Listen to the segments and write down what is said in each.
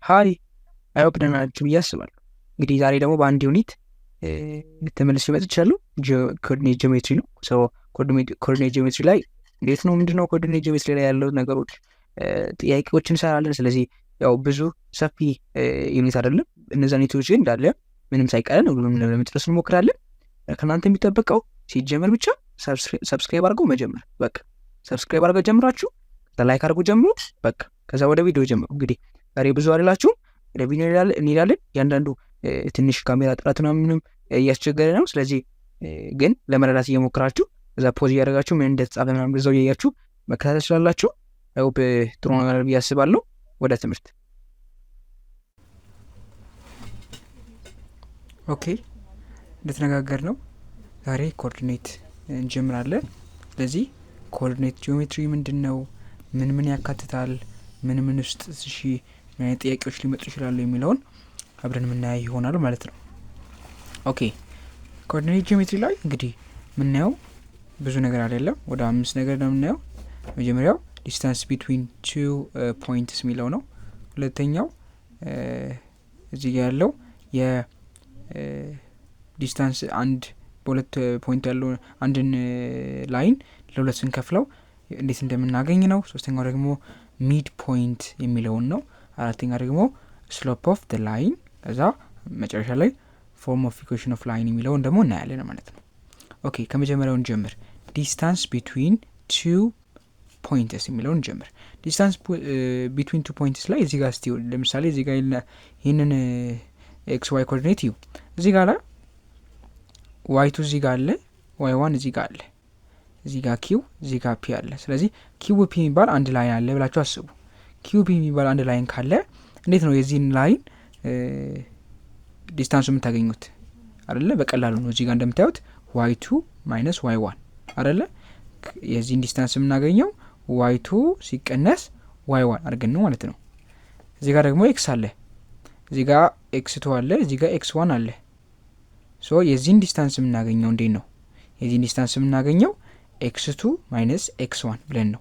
ሀይ አይሆፕ ደህና ናችሁ ብዬ አስባለሁ። እንግዲህ ዛሬ ደግሞ በአንድ ዩኒት ተመልሼ መጥቻለሁ። ኮኦርዲኔት ጂኦሜትሪ ነው። ኮኦርዲኔት ጂኦሜትሪ ላይ እንዴት ነው ምንድነው ኮኦርዲኔት ጂኦሜትሪ ላይ ያለው ነገሮች ጥያቄዎች እንሰራለን። ስለዚህ ያው ብዙ ሰፊ ዩኒት አይደለም። እነዛን ዩኒቶች ግን እንዳለ ምንም ሳይቀረን ሁሉንም ለመጨረስ እንሞክራለን። ከእናንተ የሚጠበቀው ሲጀመር ብቻ ሰብስክራይብ አድርገው መጀመር። በቃ ሰብስክራይብ አድርገው ጀምራችሁ ላይክ አድርጉ ጀምሩ። በቃ ከዛ ወደ ቪዲዮ ጀምሩ። እንግዲህ ዛሬ ብዙ አይደላችሁም፣ ወደ ቪዲዮ እንሄዳለን። ያንዳንዱ ትንሽ ካሜራ ጥራት ምናምንም እያስቸገረ ነው። ስለዚህ ግን ለመረዳት እየሞክራችሁ እዛ ፖዝ እያደረጋችሁ ምን እንደተጻፈ ምናምን በዛው እያያችሁ መከታተል ትችላላችሁ። አይሆፕ ጥሩ ነገር ብዬ አስባለሁ። ወደ ትምህርት ኦኬ። እንደተነጋገር ነው ዛሬ ኮኦርዲኔት እንጀምራለን። ስለዚህ ኮኦርዲኔት ጂኦሜትሪ ምንድን ነው? ምን ምን ያካትታል? ምን ምን ውስጥ እሺ ምን አይነት ጥያቄዎች ሊመጡ ይችላሉ የሚለውን አብረን የምናየው ይሆናል ማለት ነው። ኦኬ ኮኦርዲኔት ጂኦሜትሪ ላይ እንግዲህ የምናየው ብዙ ነገር አይደለም፣ ወደ 5 ነገር ነው የምናየው። መጀመሪያው ዲስታንስ ቢትዊን ቱ ፖይንትስ የሚለው ነው። ሁለተኛው እዚህ ጋር ያለው የዲስታንስ አንድ በሁለት ፖይንት ያለው አንድን ላይን ለሁለት ስንከፍለው እንዴት እንደምናገኝ ነው። ሶስተኛው ደግሞ ሚድ ፖይንት የሚለውን ነው። አራተኛ ደግሞ ስሎፕ ኦፍ ደ ላይን፣ ከዛ መጨረሻ ላይ ፎርም ኦፍ ኢኩዌሽን ኦፍ ላይን የሚለውን ደግሞ እናያለን ማለት ነው። ኦኬ ከመጀመሪያውን ጀምር። ዲስታንስ ቢትዊን ቱ ፖይንትስ የሚለውን ጀምር። ዲስታንስ ቢትዊን ቱ ፖይንትስ ላይ እዚህ ጋር እስቲ ለምሳሌ እዚህ ጋር ይህንን ኤክስ ዋይ ኮኦርዲኔት እዩ። እዚህ ጋር ላይ ዋይ ቱ እዚህ ጋር አለ፣ ዋይ ዋን እዚህ ጋር አለ፣ እዚህ ጋር ኪው እዚህ ጋር ፒ አለ። ስለዚህ ኪው ፒ የሚባል አንድ ላይን አለ ብላችሁ አስቡ። ኪው ፒ የሚባል አንድ ላይን ካለ እንዴት ነው የዚህን ላይን ዲስታንሱ የምታገኙት? አይደለ በቀላሉ ነው። እዚህ ጋር እንደምታዩት ዋይ ቱ ማይነስ ዋይ ዋን አይደለ? የዚህን ዲስታንስ የምናገኘው ዋይ ቱ ሲቀነስ ዋይ ዋን አድርገን ነው ማለት ነው። እዚህ ጋር ደግሞ ኤክስ አለ፣ እዚህ ጋር ኤክስ ቱ አለ፣ እዚህ ጋር ኤክስ ዋን አለ። ሶ የዚህን ዲስታንስ የምናገኘው እንዴት ነው? የዚህን ዲስታንስ የምናገኘው ኤክስ ቱ ማይነስ ኤክስ ዋን ብለን ነው።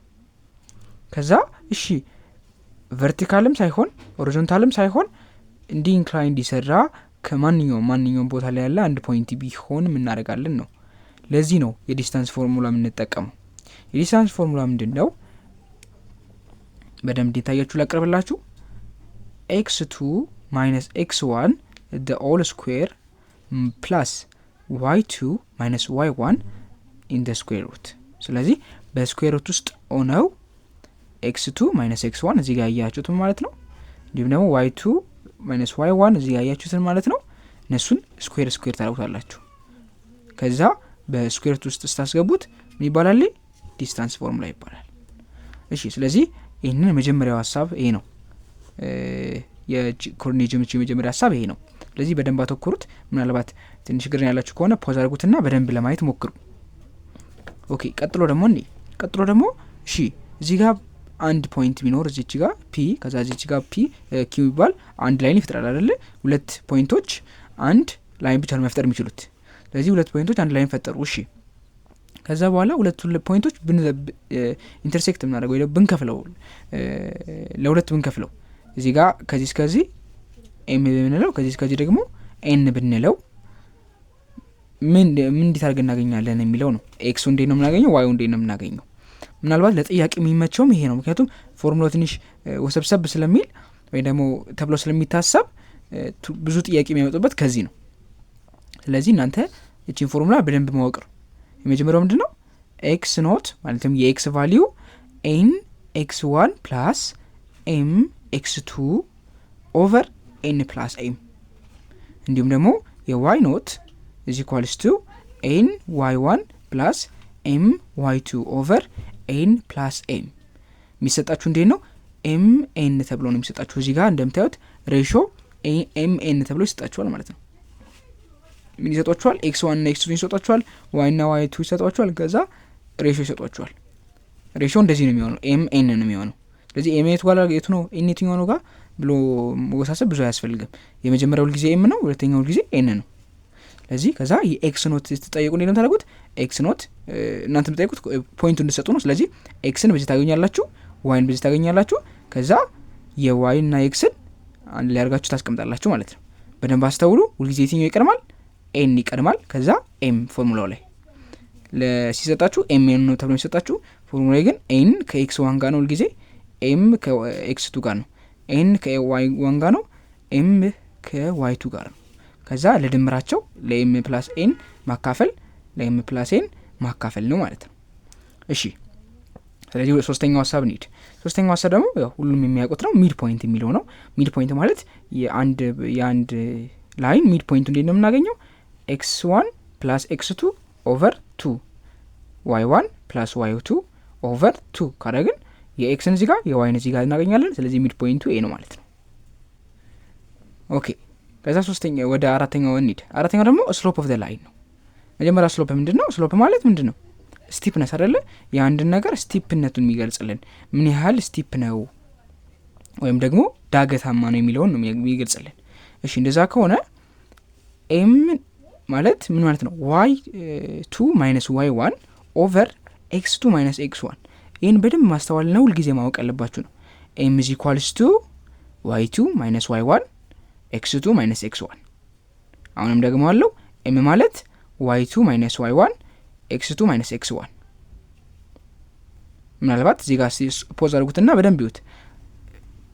ከዛ እሺ ቨርቲካልም ሳይሆን ሆሪዞንታልም ሳይሆን እንዲህ ኢንክላይን እንዲሰራ ከማንኛውም ቦታ ላይ ያለ አንድ ፖይንት ቢሆን እናደርጋለን ነው። ለዚህ ነው የዲስታንስ ፎርሙላ የምንጠቀመው። የዲስታንስ ፎርሙላ ምንድን ነው? በደንብ እንዲታያችሁ ላቅርብላችሁ። ኤክስ ቱ ማይነስ ኤክስ ዋን the all square ፕላስ ዋይ ቱ ማይነስ ዋይ ዋን ኢን the square root። ስለዚህ በስኩዌር ሩት ውስጥ ሆነው ኤክስ ቱ ማይነስ ኤክስ ዋን እዚህ ጋር ያያችሁትን ማለት ነው። እንዲሁም ደግሞ ዋይ ቱ ማይነስ ዋይ ዋን እዚህ ጋር ያያችሁትን ማለት ነው። እነሱን ስኩዌር ታደርጉታላችሁ። ከዛ በስኩዌር ሩት ውስጥ ስታስገቡት ምን ይባላል? ዲስታንስ ፎርሙላ ይባላል። እሺ ስለዚህ ይህንን የመጀመሪያው ሀሳብ ይሄ ነው። የኮኦርዲኔት ጂኦሜትሪ የመጀመሪያ ሀሳብ ይሄ ነው። ስለዚህ በደንብ አተኩሩት። ምናልባት ትንሽ ግር ያላችሁ ከሆነ ፖዝ አድርጉትና በደንብ ለማየት ሞክሩ። ኦኬ ቀጥሎ ደግሞ እሺ እዚህ ጋር አንድ ፖይንት ቢኖር እዚች ጋር ፒ ከዛ እዚች ጋር ፒ ኪው የሚባል አንድ ላይን ይፈጥራል አይደለ? ሁለት ፖይንቶች አንድ ላይን ብቻ ነው መፍጠር የሚችሉት። ስለዚህ ሁለት ፖይንቶች አንድ ላይን ፈጠሩ። እሺ ከዛ በኋላ ሁለቱ ፖይንቶች ኢንተርሴክት የምናደርገው ወይ ብንከፍለው ለሁለት ብንከፍለው እዚህ ጋር ከዚህ እስከዚህ ኤም ብንለው ከዚህ እስከዚህ ደግሞ ኤን ብንለው ምን እንዴት አድርገን እናገኛለን የሚለው ነው። ኤክሱ እንዴት ነው የምናገኘው? ዋዩ እንዴት ነው የምናገኘው? ምናልባት ለጥያቄ የሚመቸውም ይሄ ነው። ምክንያቱም ፎርሙላው ትንሽ ወሰብሰብ ስለሚል ወይ ደግሞ ተብሎ ስለሚታሰብ ብዙ ጥያቄ የሚያመጡበት ከዚህ ነው። ስለዚህ እናንተ እቺን ፎርሙላ በደንብ ማወቅ ነው። የመጀመሪያው ምንድነው? ኤክስ ኖት ማለትም የኤክስ ቫልዩ ኤን ኤክስ ዋን ፕላስ ኤም ኤክስ ቱ ኦቨር ኤን ፕላስ ኤም፣ እንዲሁም ደግሞ የዋይ ኖት is equals to ኤን ዋይ ዋን ፕላስ ኤም ዋይ ቱ ኦቨር ኤን ፕላስ ኤም። የሚሰጣችሁ እንዴት ነው? ኤም ኤን ተብሎ ነው የሚሰጣችሁ። እዚህ ጋር እንደምታዩት ሬሾ ኤም ኤን ተብሎ ይሰጣችኋል ማለት ነው። ምን ይሰጣችኋል? ኤክስ ዋን እና ኤክስ ቱ ይሰጣችኋል፣ ዋይ እና ዋይ ቱ ይሰጣችኋል፣ ከዛ ሬሾ ይሰጣችኋል። ሬሾ እንደዚህ ነው የሚሆነው፣ ኤም ኤን ነው የሚሆነው። ስለዚህ ኤም የቱ ጋር የቱ ነው ኤን የትኛው ነው ጋር ብሎ መወሳሰብ ብዙ አያስፈልግም። የመጀመሪያው ጊዜ ኤም ነው፣ ሁለተኛው ጊዜ ኤን ነው። ስለዚህ ከዛ የኤክስ ኖት ስትጠይቁ እንዴት ነው ታደርጉት? ኤክስ ኖት እናንተ የምትጠይቁት ፖይንቱ እንድትሰጡ ነው። ስለዚህ ኤክስን በዚህ ታገኛላችሁ፣ ዋይን በዚህ ታገኛላችሁ። ከዛ የዋይ እና ኤክስን አንድ ላይ አድርጋችሁ ታስቀምጣላችሁ ማለት ነው። በደንብ አስተውሉ። ሁልጊዜ የትኛው ይቀድማል? ኤን ይቀድማል። ከዛ ኤም ፎርሙላው ላይ ለሲሰጣችሁ ኤም ኤን ነው ተብሎ የሚሰጣችሁ። ፎርሙላ ግን ኤን ከኤክስ 1 ጋር ነው ሁልጊዜ፣ ኤም ከኤክስ 2 ጋር ነው፣ ኤን ከዋይ 1 ጋር ነው፣ ኤም ከዋይ 2 ጋር ነው። ከዛ ለድምራቸው ለኤም ፕላስ ኤን ማካፈል ለኤም ፕላስ ኤን ማካፈል ነው ማለት ነው። እሺ ስለዚህ ሶስተኛው ሐሳብ እንሂድ። ሶስተኛው ሐሳብ ደግሞ ያው ሁሉም የሚያውቁት ነው፣ ሚድ ፖይንት የሚለው ነው። ሚድ ፖይንት ማለት የአንድ ላይን ሚድ ፖይንቱ እንዴት ነው የምናገኘው? x1 + x2 ኦቨር 2 y1 + y2 ኦቨር 2 ካደረግን የኤክስን እዚህ ጋር የዋይን እዚህ ጋር እናገኛለን። ስለዚህ ሚድ ፖይንቱ ኤ ነው ማለት ነው። ኦኬ ከዛ ወደ አራተኛው እንሂድ። አራተኛው ደግሞ ስሎፕ ኦፍ ዘ ላይን ነው። መጀመሪያ ስሎፕ ምንድነው? ስሎፕ ማለት ምንድነው? ስቲፕነስ አይደለ? የአንድን ነገር ስቲፕነቱን የሚገልጽልን ምን ያህል ስቲፕ ነው ወይም ደግሞ ዳገታማ ነው የሚለውን ነው የሚገልጽልን። እሺ እንደዛ ከሆነ ኤም ማለት ምን ማለት ነው? y2 - y1 ኦቨር x2 - x1። ይህን በደንብ ማስተዋል ነው ሁልጊዜ ማወቅ ያለባችሁ ነው። ኤም ኢዝ ኢኳልስ ቱ y2 - y1 x2 - x1። አሁንም ደግሞ አለው ኤም ማለት y2 - y1 x2 - x1። ምናልባት እዚህ ጋር ፖዝ አድርጉትና በደንብ ይዩት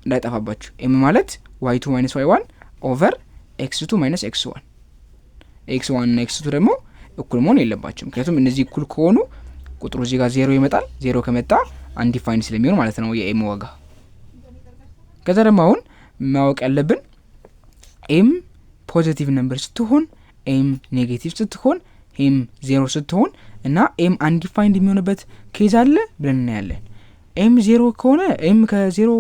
እንዳይጠፋባችሁ። ኤም ማለት y2 - y1 ኦቨር x2 - x1። x1 እና x2 ደግሞ እኩል መሆን የለባቸው፣ ምክንያቱም እነዚህ እኩል ከሆኑ ቁጥሩ እዚህ ጋር 0 ይመጣል። 0 ከመጣ አንዲፋይንድ ስለሚሆን ማለት ነው የኤም ዋጋ። ከዛ ደግሞ አሁን ማወቅ ያለብን ኤም ፖዚቲቭ ነምበር ስትሆን፣ ኤም ኔጌቲቭ ስትሆን፣ ኤም 0 ስትሆን እና ኤም አንዲፋይንድ የሚሆንበት ኬዝ አለ ብለን እናያለን። ኤም 0 ከሆነ ኤም ከ0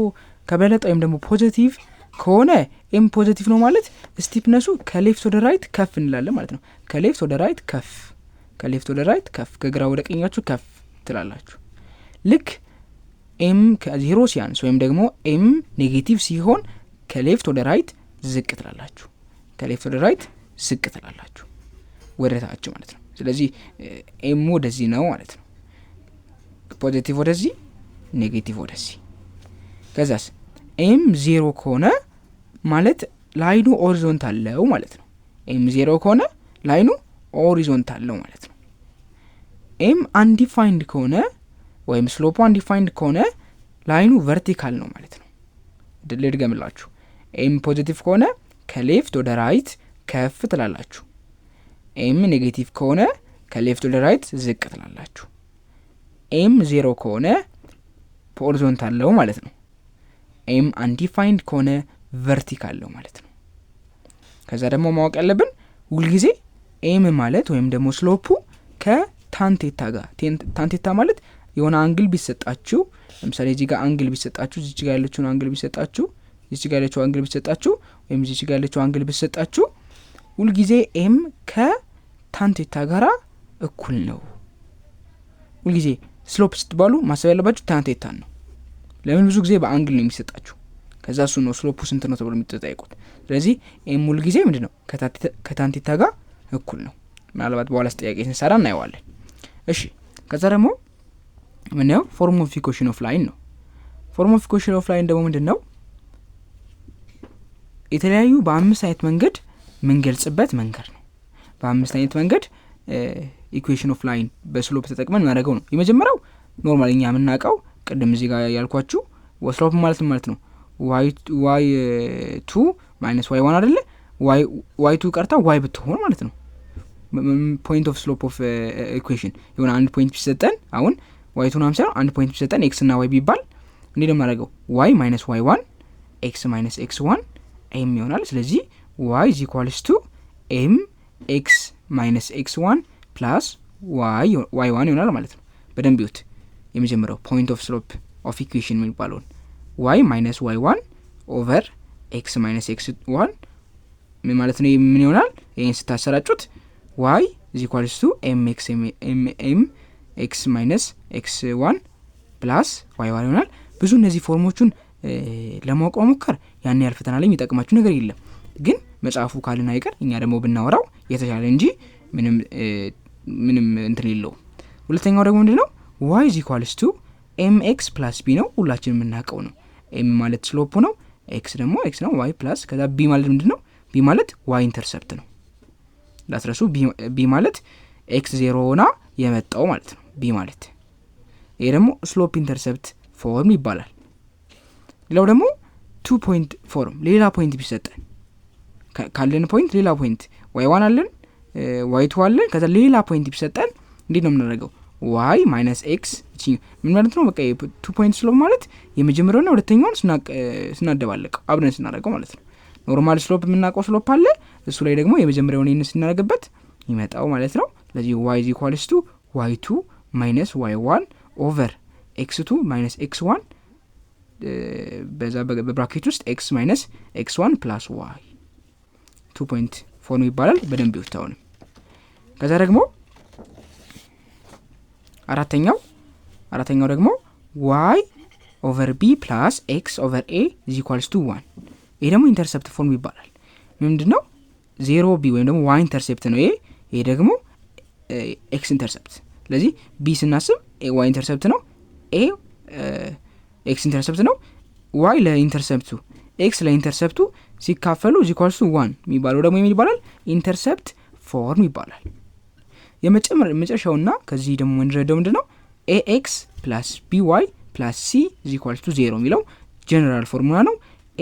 ከበለጠ ወይም ደግሞ ፖዚቲቭ ከሆነ ኤም ፖዚቲቭ ነው ማለት ስቲፕነሱ ከሌፍት ወደ ራይት ከፍ እንላለን ማለት ነው። ከሌፍት ወደ ራይት ከፍ፣ ከሌፍት ወደ ራይት ከፍ፣ ከግራ ወደ ቀኛችሁ ከፍ ትላላችሁ። ልክ ኤም ከ0 ሲያንስ ወይም ደግሞ ኤም ኔጌቲቭ ሲሆን ከሌፍት ወደ ራይት ዝቅ ትላላችሁ፣ ከሌፍት ወደ ራይት ዝቅ ትላላችሁ ወደ ታች ማለት ነው። ስለዚህ ኤም ወደዚህ ነው ማለት ነው። ፖዚቲቭ ወደዚህ፣ ኔጌቲቭ ወደዚህ። ከዛስ ኤም 0 ከሆነ ማለት ላይኑ ኦሪዞንታል ነው ማለት ነው። ኤም 0 ከሆነ ላይኑ ኦሪዞንታል ነው ማለት ነው። ኤም አንዲፋይንድ ከሆነ ወይም ስሎፑ አንዲፋይንድ ከሆነ ላይኑ ቨርቲካል ነው ማለት ነው። ልድገምላችሁ። ኤም ፖዚቲቭ ከሆነ ከሌፍት ወደ ራይት ከፍ ትላላችሁ። ኤም ኔጌቲቭ ከሆነ ከሌፍት ወደ ራይት ዝቅ ትላላችሁ። ኤም 0 ከሆነ ሆሪዞንታል ነው ማለት ነው። ኤም አንዲፋይንድ ከሆነ ቨርቲካል ነው ማለት ነው። ከዛ ደግሞ ማወቅ ያለብን ሁልጊዜ ኤም ማለት ወይም ደግሞ ስሎፑ ከታንቴታ ጋር፣ ታንቴታ ማለት የሆነ አንግል ቢሰጣችሁ፣ ለምሳሌ እዚህ ጋር አንግል ቢሰጣችሁ፣ እዚህ ጋር ያለችውን አንግል ቢሰጣችሁ፣ እዚህ ጋር ያለችው አንግል ቢሰጣችሁ ወይም እዚህ ጋር ያለችው አንግል ቢሰጣችሁ ሁልጊዜ ኤም ከታንቴታ ጋራ እኩል ነው። ሁልጊዜ ስሎፕ ስትባሉ ማሰብ ያለባችሁ ታንቴታን ነው። ለምን? ብዙ ጊዜ በአንግል ነው የሚሰጣችሁ። ከዛ እሱ ነው ስሎፑ ስንት ነው ተብሎ የሚጠይቁት። ስለዚህ ኤም ሁል ጊዜ ምንድነው ከታንቴታ ጋር እኩል ነው። ምናልባት በኋላ ጥያቄ ስንሰራ እናየዋለን። እሺ ከዛ ደግሞ ምንየው ፎርም ኦፍ ኢኩዌሽን ኦፍ ላይን ነው። ፎርም ኦፍ ኢኩዌሽን ኦፍ ላይን ደግሞ ምንድነው? የተለያዩ በአምስት አይነት መንገድ ምንገልጽበት መንገድ ነው። በአምስት አይነት መንገድ ኢኩዌሽን ኦፍ ላይን በስሎፕ ተጠቅመን ማድረገው ነው። የመጀመሪያው ኖርማል እኛ የምናውቀው ቅድም እዚህ ጋር ያልኳችሁ ስሎፕ ማለት ነው y2 - y1 አይደለ? y2 ቀርታ y ብትሆን ማለት ነው። ፖይንት ኦፍ ስሎፕ ኦፍ ኢኩዌሽን የሆነ አንድ ፖይንት ቢሰጠን፣ አሁን y2 ነው ሳይሆን አንድ ፖይንት ቢሰጠን x እና y ቢባል እንዴ ነው የምናደርገው? y - y1 x - x1 m ይሆናል። ስለዚህ y is equals to m x - x1 plus y1 ይሆናል ማለት ነው። በደንብ ይዩት። የመጀመሪያው ፖይንት ኦፍ ስሎፕ ኦፍ ኢኩዌሽን የሚባለውን y - y1 ኦቨር x - x1 ምን ማለት ነው? ምን ይሆናል? ይሄን ስታሰራጩት y is equals to mx x - x1 plus y1 ይሆናል። ብዙ እነዚህ ፎርሞቹን ለማወቅ መሞከር ያን ያህል ፈተና ላይ የሚጠቅማችሁ ነገር የለም፣ ግን መጽሐፉ ካልና አይቀር እኛ ደግሞ ብናወራው የተሻለ እንጂ ምንም እንትን የለውም። ሁለተኛው ደግሞ ምንድነው? y is equals to mx plus b ነው። ሁላችንም የምናውቀው ነው። m ማለት ስሎፑ ነው፣ ኤክስ ደግሞ ኤክስ ነው ዋይ ፕላስ ከዛ ቢ ማለት ምንድነው ቢ ማለት ዋይ ኢንተርሰፕት ነው ላትረሱ ቢ ማለት ኤክስ 0 ሆና የመጣው ማለት ነው ቢ ማለት ይሄ ደግሞ ስሎፕ ኢንተርሰፕት ፎርም ይባላል ሌላው ደግሞ 2 ፖይንት ፎርም ሌላ ፖይንት ቢሰጠን ካለን ፖይንት ሌላ ፖይንት y1 አለን y2 አለን ከዛ ሌላ ፖይንት ቢሰጠን እንዴት ነው የምናደርገው y minus x ምን ማለት ነው በቃ 2 ፖይንት ስሎፕ ማለት የመጀመሪያውና ሁለተኛውን ስናደባለቅ አብረን ስናደርገው ማለት ነው ኖርማል ስሎፕ የምናውቀው ስሎፕ አለ እሱ ላይ ደግሞ የመጀመሪያውን ይሄን ስናደርግበት ይመጣው ማለት ነው ስለዚህ y is equals to y2 minus y1 over x2 minus x1 በዛ በብራኬት ውስጥ x minus x1 plus y 2 ፖይንት ፎርም ይባላል በደንብ ይውጣውን ከዛ ደግሞ አራተኛው ደግሞ y over b plus x over a is equals to 1 ይሄ ደግሞ ኢንተርሰፕት ፎርም ይባላል ምንድነው 0b ወይም ደግሞ y ኢንተርሰፕት ነው ይሄ ደግሞ x ኢንተርሰፕት ስለዚህ b ስናስብ y ኢንተርሰፕት ነው a x ኢንተርሰፕት ነው y ለኢንተርሰፕቱ x ለኢንተርሰፕቱ ሲካፈሉ is equals to 1 የሚባለው ደግሞ ይባላል ኢንተርሰፕት ፎርም ይባላል የመጨረሻውና ከዚህ ደግሞ እንረዳው ምንድነው ax plus by plus c is equals to 0 የሚለው ጀነራል ፎርሙላ ነው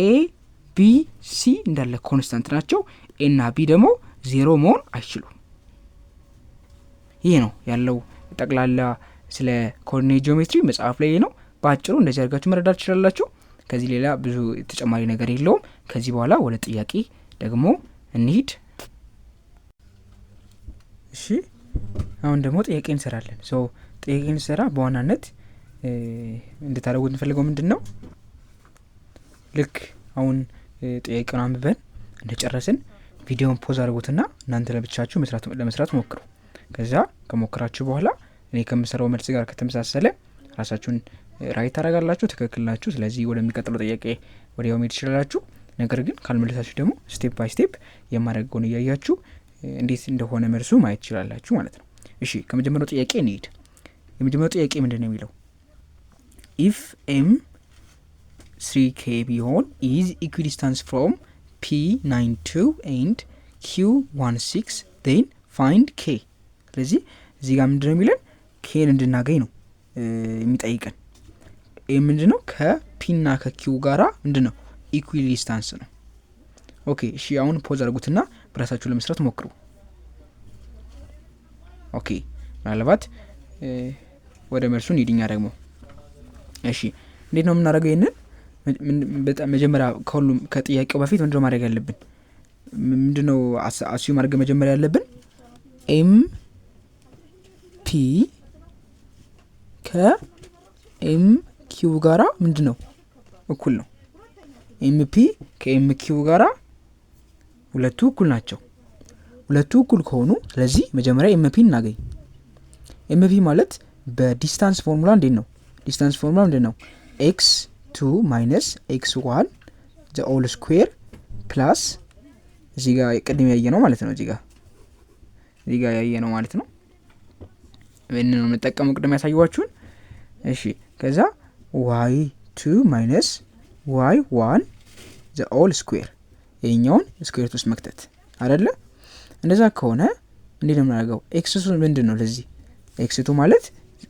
a b c እንዳለ ኮንስታንት ናቸው a እና b ደግሞ 0 መሆን አይችሉም ይሄ ነው ያለው ጠቅላላ ስለ ኮኦርዲኔት ጂኦሜትሪ መጽሐፍ ላይ ነው ባጭሩ እንደዚህ አድርጋችሁ መረዳት ትችላላችሁ ከዚህ ሌላ ብዙ ተጨማሪ ነገር የለውም ከዚህ በኋላ ወደ ጥያቄ ደግሞ እንሂድ እሺ አሁን ደግሞ ጥያቄ እንሰራለን ጥያቄ እንሰራ በዋናነት እንድታደርጉት እንፈልገው ምንድነው ልክ አሁን ጥያቄውን አንብበን እንደጨረስን ቪዲዮውን ፖዝ አድርጉትና እናንተ ለብቻችሁ ለመስራት ሞክሩ ከዛ ከሞከራችሁ በኋላ እኔ ከምሰራው መልስ ጋር ከተመሳሰለ ራሳችሁን ራይት ታረጋላችሁ ትክክል ናችሁ ስለዚህ ወደሚቀጥለው ጥያቄ ወዲያው መሄድ ትችላላችሁ ነገር ግን ካልመለሳችሁ ደግሞ ስቴፕ ባይ ስቴፕ የማደርገውን እያያችሁ እንዴት እንደሆነ መልሱ ማየት ትችላላችሁ ማለት ነው እሺ ከመጀመሪያው ጥያቄ እንሂድ የመጀመሪያው ጥያቄ ምንድነው የሚለው if m 3k ቢሆን is equidistance from p92 and q16 then find k ስለዚህ እዚህ ጋር ምንድነው የሚለን k እንድናገኝ ነው የሚጠይቀን ይሄ ምንድነው ከp እና ከq ጋራ ምንድነው ኢኩዊዲስታንስ ነው ኦኬ እሺ አሁን ፖዝ አድርጉትና በራሳችሁ ለመስራት ሞክሩ ኦኬ ማለት ወደ መልሱ እንሂድኛ ደግሞ እሺ እንዴት ነው የምናደርገው ይሄንን በጣም መጀመሪያ ከሁሉም ከጥያቄው በፊት ምንድነው ማድረግ ያለብን ምንድነው አስዩ ማድረግ መጀመሪያ ያለብን m p ከm q ጋራ ምንድነው እኩል ነው mp ከmq ጋራ ሁለቱ እኩል ናቸው ሁለቱ እኩል ከሆኑ ስለዚህ መጀመሪያ mp እናገኝ mp ማለት በዲስታንስ ፎርሙላ እንዴት ነው ዲስታንስ ፎርሙላ ምንድነው x2 minus x1 the whole square plus እዚህ ጋር ቅድም ያየነው ማለት ነው እዚህ ጋር ያየነው ማለት ነው ምን ነው የምንጠቀመው ቅድም ያሳየዋችሁን እሺ ከዛ y2 minus y1 the whole square ይሄኛውን ስኩዌር ውስጥ መክተት አይደለ እንደዛ ከሆነ እንዴት ነው የምናደርገው x2 ምንድነው ለዚህ x2 ማለት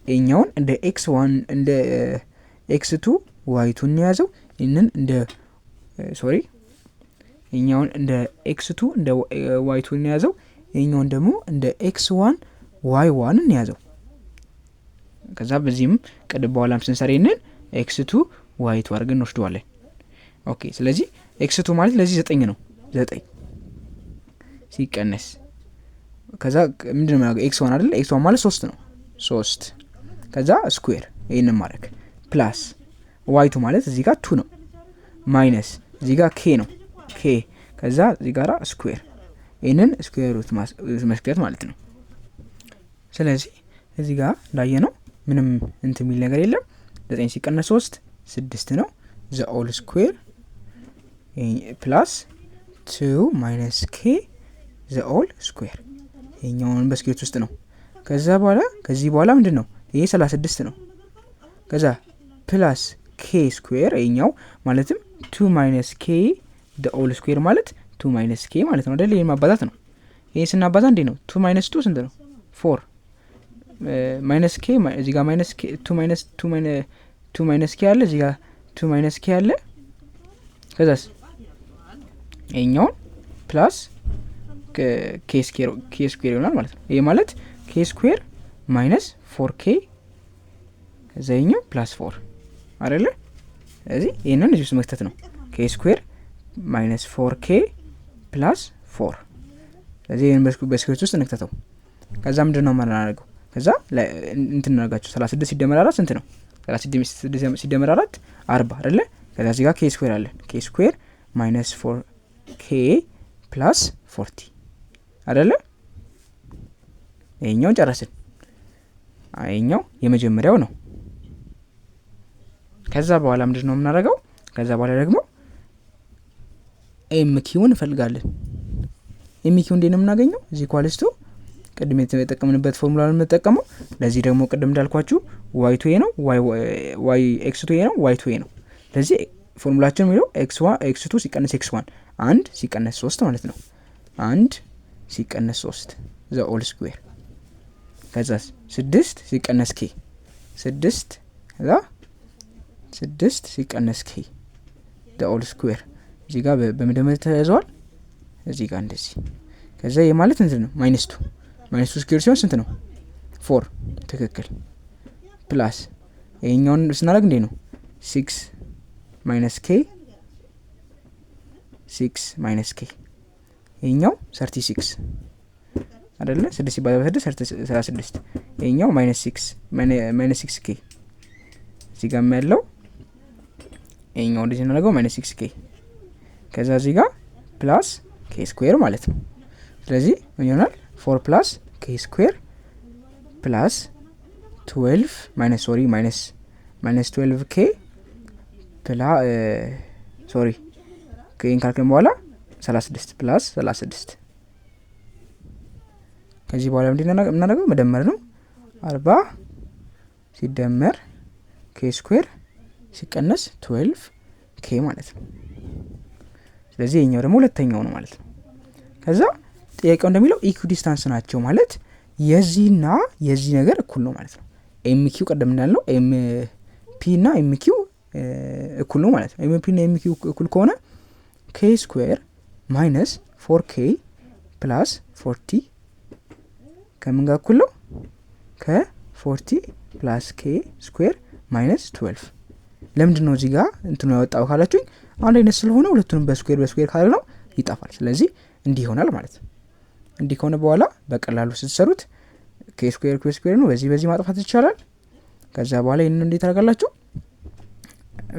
ይሄኛውን እንደ x1 እንደ x2 y2 እንያዘው ይሄንን እንደ ይሄኛውን እንደ x2 እንደ y2 እንያዘው ይሄኛውን ደግሞ እንደ x1 y1 እንያዘው ከዛ በዚህም ቀደም በኋላም ስንሰራይንን x2 y2 አድርገን እንወስደዋለን ኦኬ ስለዚህ x2 ማለት ለዚህ 9 ነው 9 ሲቀነስ ከዛ ምንድነው ማለት x1 አይደል x1 ማለት 3 ነው 3 ከዛ ስኩዌር ይሄንን ማድረግ ፕላስ y2 ማለት እዚህ ጋር 2 ነው ማይነስ እዚህ ጋር k ነው k ከዛ እዚህ ጋር ስኩዌር ይሄንን ስኩዌር ሩት መስከት ማለት ነው ስለዚህ እዚህ ጋር እንዳየነው ምንም የሚል ነገር የለም 9 ሲቀነስ 3 6 ነው the whole square plus 2 minus k the whole square ይሄኛውን በስኬት ውስጥ ነው ከዚህ በኋላ ምንድነው ይሄ 36 ነው ከዛ ፕላስ k square ይሄኛው ማለትም 2 ማይነስ ኬ ደ ኦል ስኩዌር ማለት 2 ማይነስ ኬ ማለት ነው አይደል? ይሄን ማባዛት ነው። ይሄ ስናባዛ እንዴ ነው 2 ማይነስ 2 ስንት ነው? 4 ማይነስ ኬ እዚህ ጋር ማይነስ ኬ 2 ማይነስ ኬ አለ እዚህ ጋር 2 ማይነስ ኬ አለ። ከዛስ ይሄኛውን ፕላስ ኬ ስኩዌር ይሆናል ማለት ነው። ይሄ ማለት ኬ ስኩዌር ማይነስ 4 ኬ ከዛኛው ፕላስ 4 አይደለ? ስለዚህ ይሄንን እዚህ ውስጥ መክተት ነው። ኬ ስኩዌር ማይነስ 4 ኬ ፕላስ 4 ስለዚህ ይሄን በስኩዌር ውስጥ እንክተተው። ከዛ ምንድነው ማናደርገው? ከዛ እንትን እናደርጋቸው 36 ሲደመር 4 ስንት ነው? 36 ሲደመር 4 40 አይደለ? ከዛ እዚህ ጋር ኬ ስኩዌር አለ። ኬ ስኩዌር ማይነስ 4 ኬ ፕላስ 40 አይደለ? ይሄኛውን ጨረስን። ይሄኛው የመጀመሪያው ነው። ከዛ በኋላ ምንድነው የምናደርገው? ከዛ በኋላ ደግሞ ኤምኪውን እንፈልጋለን። ኤምኪው እንዴት ነው የምናገኘው? እዚህ ኳልስቱ ቅድም የተጠቀምንበት ፎርሙላ ነው የምንጠቀመው። ለዚህ ደግሞ ቅድም እንዳልኳችሁ ዋይ ቱ ኤ ነው፣ ዋይ ኤክስ ቱ ኤ ነው፣ ዋይ ቱ ኤ ነው። ስለዚህ ፎርሙላችን የሚለው ኤክስ ቱ ሲቀነስ ኤክስ ዋን 1 ሲቀነስ 3 ማለት ነው። 1 ሲቀነስ 3 ዘ ኦል ስኩዌር ከዛ 6 ሲቀነስ ኬ 6 ከዛ 6 ሲቀነስ ኬ ዘ ኦል ስኩዌር እዚህ ጋር በመደመር ተያይዟል። እዚህ ጋር እንደዚህ ከዛ ይሄ ማለት እንትን ነው ማይነስ 2 ስኩዌር ሲሆን ስንት ነው? 4 ትክክል። ፕላስ ይሄኛውን ስናደርግ እንዴ ነው 6 ማይነስ ኬ 6 ማይነስ ኬ ይሄኛው 36 አይደለ? 6 ሲባዛ በ6 36 ይሄኛው ማይነስ 6 ኬ እዚህ ጋር ያለው ይሄኛው እንደዚህ እናደርገው ማይነስ 6 ኬ ከዛ እዚህ ጋር ፕላስ ኬ ስኩዌር ማለት ነው። ስለዚህ ምን ይሆናል? 4 ፕላስ ኬ ስኩዌር ፕላስ 12 ማይነስ 12 ኬ ከይን ካልከም በኋላ 36 ፕላስ 36 ከዚህ በኋላ ምንድነው የምናደርገው? መደመር ነው። 40 ሲደመር ኬ ስኩዌር ሲቀነስ 12 ኬ ማለት ነው። ስለዚህ ይሄኛው ደግሞ ሁለተኛው ነው ማለት ነው። ከዛ ጥያቄው እንደሚለው ኢኩዲስታንስ ናቸው ማለት የዚህና የዚህ ነገር እኩል ነው ማለት ነው። ኤምኪው ቀደም እንዳልነው ኤምፒ እና ኤምኪው እኩል ነው ማለት ነው። ኤምፒ እና ኤምኪው እኩል ከሆነ ኬ ስኩዌር ማይነስ 4 ኬ ፕላስ 40 ከምን ጋር እኩል ነው? ከ40 ፕላስ ኬ ስኩዌር ማይነስ 12 ለምንድን ነው እዚህ ጋር እንትኑ ያወጣው ካላችሁኝ አንድ አይነት ስለሆነ ሁለቱንም በስኩዌር ካለ ነው ይጣፋል። ስለዚህ እንዲህ ይሆናል ማለት ነው። እንዲህ ከሆነ በኋላ በቀላሉ ስትሰሩት ኬ ስኩዌር ነው በዚህ ማጥፋት ይቻላል። ከዛ በኋላ ይሄንን እንዴት ታደርጋላችሁ?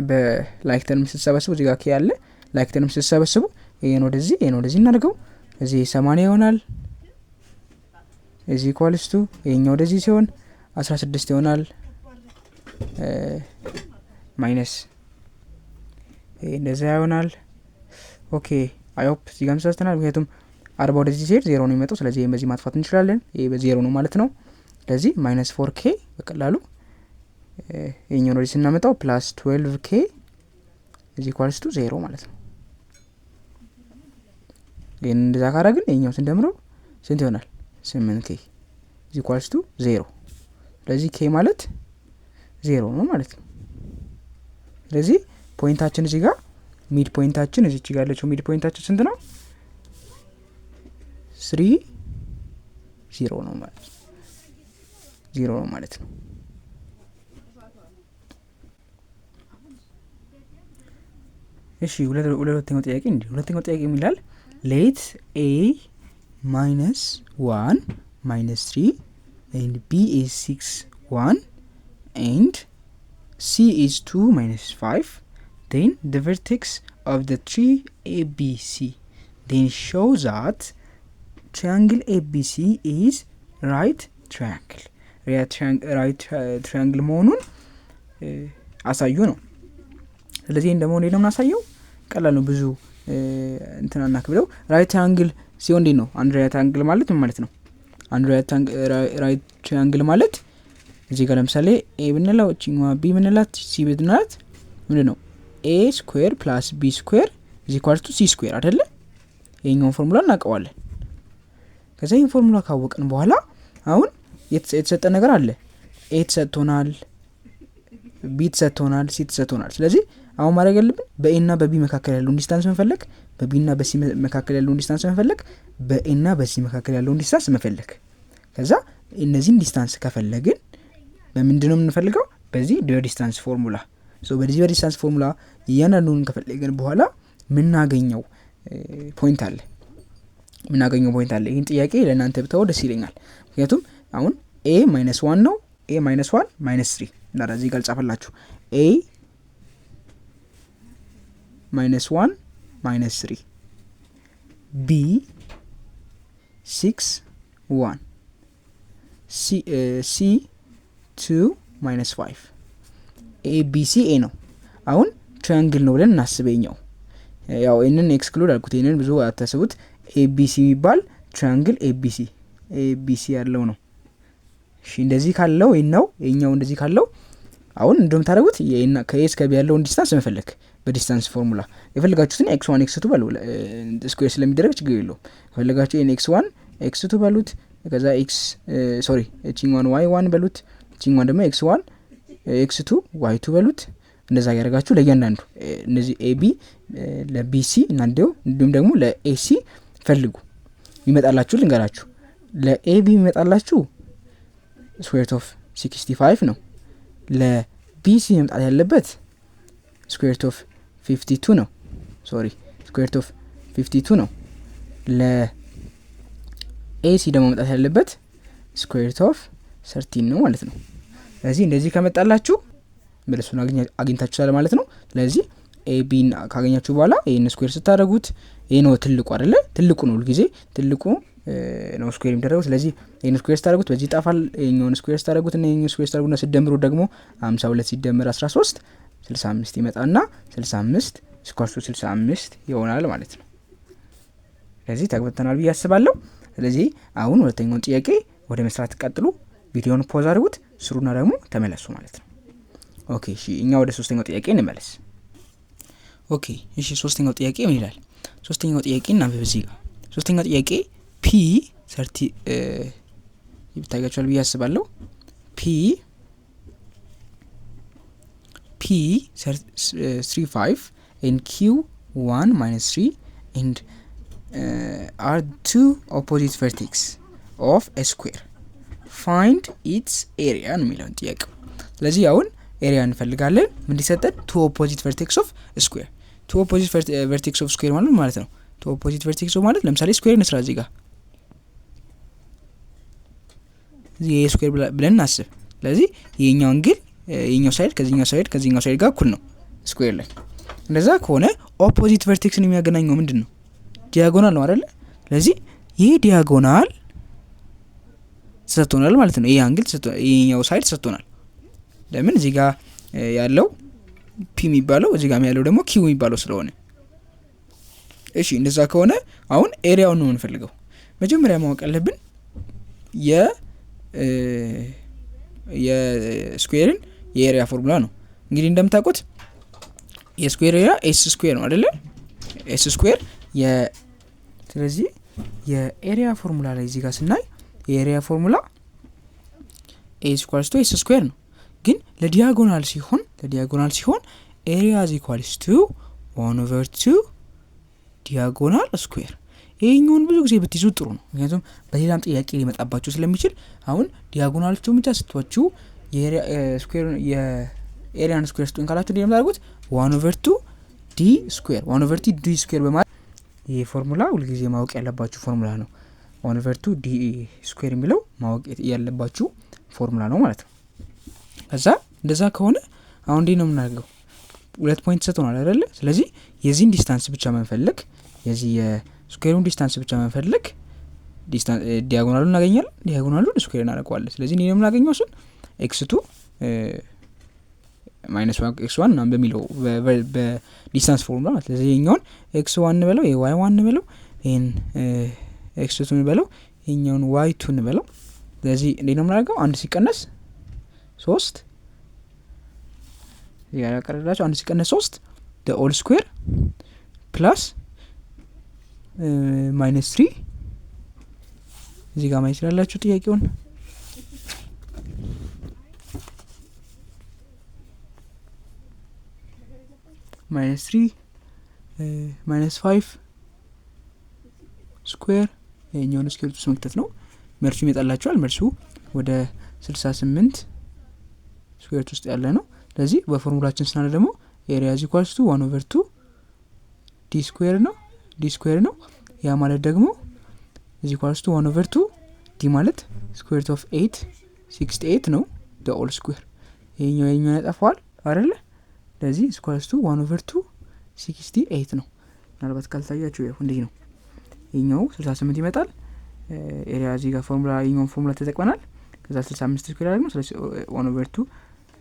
በላይክ ተርም ስትሰበስቡ እዚህ ጋር ኬ ያለ ላይክ ተርም ስትሰበስቡ ይሄን ወደዚህ እናደርገው እዚህ 80 ይሆናል። እዚህ ኢኳልስ ቱ ይሄኛው ወደዚህ ሲሆን 16 ይሆናል። ማይነስ እንደዛ ይሆናል። ኦኬ አይ ሆፕ እዚህ ጋር ተሳስተናል። ምክንያቱም 40 ወደዚህ ሲሄድ 0 ነው የሚመጣው። ስለዚህ ይሄን በዚህ ማጥፋት እንችላለን። ይሄ በ0 ነው ማለት ነው። ስለዚህ ማይነስ 4 ኬ በቀላሉ ይሄኛው ወደዚህ ስናመጣው ፕላስ 12 ኬ እዚህ ኢኳልስ ቱ 0 ማለት ነው። ግን እንደዛ ካረግን ይሄኛው ስንደምረው ስንት ይሆናል? 8 ኬ እዚህ ኢኳልስ ቱ 0። ስለዚህ ኬ ማለት 0 ነው ማለት ነው። ስለዚህ ፖይንታችን እዚህ ጋር ሚድ ፖይንታችን እዚህ ጋር ያለችው ሚድ ፖይንታችን ስንት ነው? 3 0 ነው ማለት ነው። 0 ነው ማለት ነው። እሺ ሁለተኛው ጥያቄ ሁለተኛው ጥያቄ የሚላል ሌት a minus 1 minus 3 and b is 6 1 and c is 2 minus 5 then the vertex of the tree ABC then show that triangle ABC is right triangle መሆኑን አሳዩ ነው። ስለዚህ እንደሞ ነው የምናሳየው ቀላል ነው። ብዙ እንትናና ከብለው ራይት ትራያንግል ሲሆን እንዴ ነው? አንድ ራይት ትራያንግል ማለት ምን ማለት ነው? አንድ ራይት ትራያንግል ማለት እዚህ ጋር ለምሳሌ ኤ ብንለው እቺኛዋ ቢ ብንላት ሲ ብንላት ምንድን ነው? a ስኩዌር ፕላስ b ስኩዌር ኢዝ ኢኳል ቱ c ስኩዌር አይደለ? ይሄኛውን ፎርሙላ እናውቀዋለን። ከዛ ይሄን ፎርሙላ ካወቅን በኋላ አሁን የተሰጠ ነገር አለ። a ተሰጥቶናል፣ b ተሰጥቶናል፣ c ተሰጥቶናል። ስለዚህ አሁን ማድረግ ያለብን በa እና በb መካከል ያለውን ዲስታንስ መፈለግ፣ በb እና በc መካከል ያለውን ዲስታንስ መፈለግ፣ በa እና በc መካከል ያለውን ዲስታንስ መፈለግ። ከዛ እነዚህን ዲስታንስ ከፈለግን በምንድነው የምንፈልገው? በዚህ በዲስታንስ ፎርሙላ። በዚህ በዲስታንስ ፎርሙላ እያንዳንዱን ከፈለግን በኋላ ምናገኘው ፖይንት አለ። ይህን ጥያቄ ለእናንተ ብታው ደስ ይለኛል። ምክንያቱም አሁን a -1 ነው። a -1 -3 እንደዚህ ገልጻፈላችሁ። a -1 -3 b 6 1 c 2 -5 abc a ነው። አሁን ትራያንግል ነው ብለን እናስበኛው። ያው እነን ኤክስክሉድ አልኩት። እነን ብዙ አታስቡት። abc የሚባል ትራያንግል abc ያለው ነው። እሺ እንደዚህ ካለው ይሄኛው እንደዚህ ካለው አሁን እንደም ታረጉት ከa እስከ b ያለውን ዲስታንስ መፈለግ በዲስታንስ ፎርሙላ። የፈለጋችሁትን x1 x2 በሉ ስኩዌር ስለሚደረግ ችግር የለውም። የፈለጋችሁ x1 x2 በሉት፣ ከዛ እቺኛውን y1 በሉት፣ እቺኛውን ደግሞ x1 x2 y2 በሉት። እንደዛ ያደርጋችሁ ለእያንዳንዱ እነዚህ ab ለbc እና እንዲሁም ደግሞ ለac ፈልጉ። ይመጣላችሁ ልንገራችሁ። ለab ይመጣላችሁ ስኩዌር ሩት ኦፍ 65 ነው። ለbc መምጣት ያለበት ስኩዌር ሩት ኦፍ 52 ነው። ስኩዌር ሩት ኦፍ 52 ነው። ለac ደግሞ መምጣት ያለበት ስኩዌር ሩት ኦፍ 13 ነው ማለት ነው። ስለዚህ እንደዚህ ከመጣላችሁ መልሱን አግኝታችኋል ማለት ነው። ስለዚህ ab ካገኛችሁ በኋላ ይሄን ስኩዌር ስታደርጉት ይሄ ነው ትልቁ አይደለ? ትልቁ ነው ሁልጊዜ ትልቁ ነው ስኩዌር የሚደረገው። ስለዚህ ይሄን ስኩዌር ስታደርጉት በዚህ ጣፋል። ይሄኛውን ስኩዌር ስታደርጉት እና ይሄኛውን ስኩዌር ስታደርጉና ሲደምሩ ደግሞ 52 ሲደመር 13 65 ይመጣና 65 ስኳር 65 ይሆናል ማለት ነው። ስለዚህ ተግባብተናል ብዬ አስባለሁ። ስለዚህ አሁን ሁለተኛውን ጥያቄ ወደ መስራት ቀጥሉ። ቪዲዮውን ፖዝ አድርጉት፣ ስሩና ደግሞ ተመለሱ ማለት ነው። ኦኬ እሺ፣ እኛ ወደ ሶስተኛው ጥያቄ እንመለስ። ኦኬ እሺ፣ ሶስተኛው ጥያቄ ምን ይላል? ሶስተኛው ጥያቄ እናንብብ እዚህ ጋር። ሶስተኛው ጥያቄ p 30 ይታያችኋል ብዬ አስባለሁ። p 35 and q1 -3 and are two opposite vertices of a square. Find its area ነው የሚለው ጥያቄው። ስለዚህ አሁን ኤሪያ እንፈልጋለን። ምን ሊሰጠን? two opposite vertices of a square. two opposite vertices of square ማለት ነው። two opposite vertices ማለት ለምሳሌ ስኩዌር እንስራ እዚህ ጋር እዚህ ስኩዌር ብለን እናስብ። ስለዚህ ይሄኛው አንግል ይሄኛው ሳይድ ከዚህኛው ሳይድ ጋር እኩል ነው ስኩዌር ላይ። እንደዛ ከሆነ ኦፖዚት ቨርቴክስን የሚያገናኘው ምንድነው? ዲያጎናል ነው አይደል? ስለዚህ ይሄ ዲያጎናል ተሰጥቶናል ማለት ነው። ይሄ አንግል ይሄኛው ሳይድ ተሰጥቶናል። ለምን? እዚህ ጋር ያለው p የሚባለው እዚህ ጋር ያለው ደግሞ q የሚባለው ስለሆነ። እሺ እንደዛ ከሆነ አሁን ኤሪያውን ነው የምንፈልገው። መጀመሪያ ማወቅ ያለብን የስኩዌርን የኤሪያ ፎርሙላ ነው። እንግዲህ እንደምታውቁት የስኩዌር ኤሪያ s ስኩዌር ነው አይደል? s ስኩዌር ስለዚህ የኤሪያ ፎርሙላ ላይ እዚህ ጋር ስናይ የኤሪያ ፎርሙላ a = s ስኩዌር ነው። ግን ለዲያጎናል ሲሆን ኤሪያ = 1/2 ዲያጎናል ስኩዌር። ይሄኛውን ብዙ ጊዜ ብትይዙ ጥሩ ነው። ምክንያቱም በሌላም ጥያቄ ሊመጣባችሁ ስለሚችል አሁን ዲያጎናሎቹን ብቻ ስትወቹ የኤሪያን ስኩዌር ስጡን ካላችሁ እንደምን ታደርጉት 1/2 d ስኩዌር 1/2 d ስኩዌር በማለት ይሄ ፎርሙላ ሁልጊዜ ማወቅ ያለባችሁ ፎርሙላ ነው። 1/2 d ስኩዌር የሚለው ማወቅ ያለባችሁ ፎርሙላ ነው ማለት ነው። ከዛ እንደዛ ከሆነ አሁን እንዴት ነው የምናደርገው? ሁለት ፖይንት ሰጥቶናል አይደል? ስለዚህ የዚህን ዲስታንስ ብቻ መንፈልግ፣ የዚህ የስኩዌሩን ዲስታንስ ብቻ መንፈልግ፣ ዲያጎናሉን እናገኛለን። ዲያጎናሉን ስኩዌር እናደርገዋለን። ስለዚህ እኔ የምናገኘው እሱን x2 -1 እና በሚለው በዲስታንስ ፎርሙላ ማለት። ስለዚህ የኛውን x1 እንበለው፣ y1 እንበለው፣ ይሄን x2 እንበለው፣ የኛውን y2 እንበለው። ስለዚህ እንዴት ነው የምናደርገው? አንድ ሲቀነስ 3 ያቀርላችሁ 1 ሲቀነስ 3 the whole square plus minus 3 እዚህ ጋር ማየት ይችላልላችሁ ጥያቄውን minus 3 minus 5 square የኛውን ስኩዌር ውስጥ መክተት ነው መልሱ ይመጣላችኋል መልሱ ወደ 68 ስኩዌር ውስጥ ያለ ነው ስለዚህ በፎርሙላችን ስናለ ደግሞ area is equals to 1/2 d square ነው d square ነው ያ ማለት ደግሞ is equals to 1/2 d ማለት square root of 8 68 ነው the whole square የኛው ያጠፋዋል አይደለ ስለዚህ is equals to 1/2 68 ነው ምናልባት ካልታያችሁ ይሄው እንዴ ነው የኛው 68 ይመጣል area እዚህ ጋር ፎርሙላ የኛውን ፎርሙላ ተጠቅመናል ከዛ 65 ስኩዌር አድርገን ስለዚህ 1/2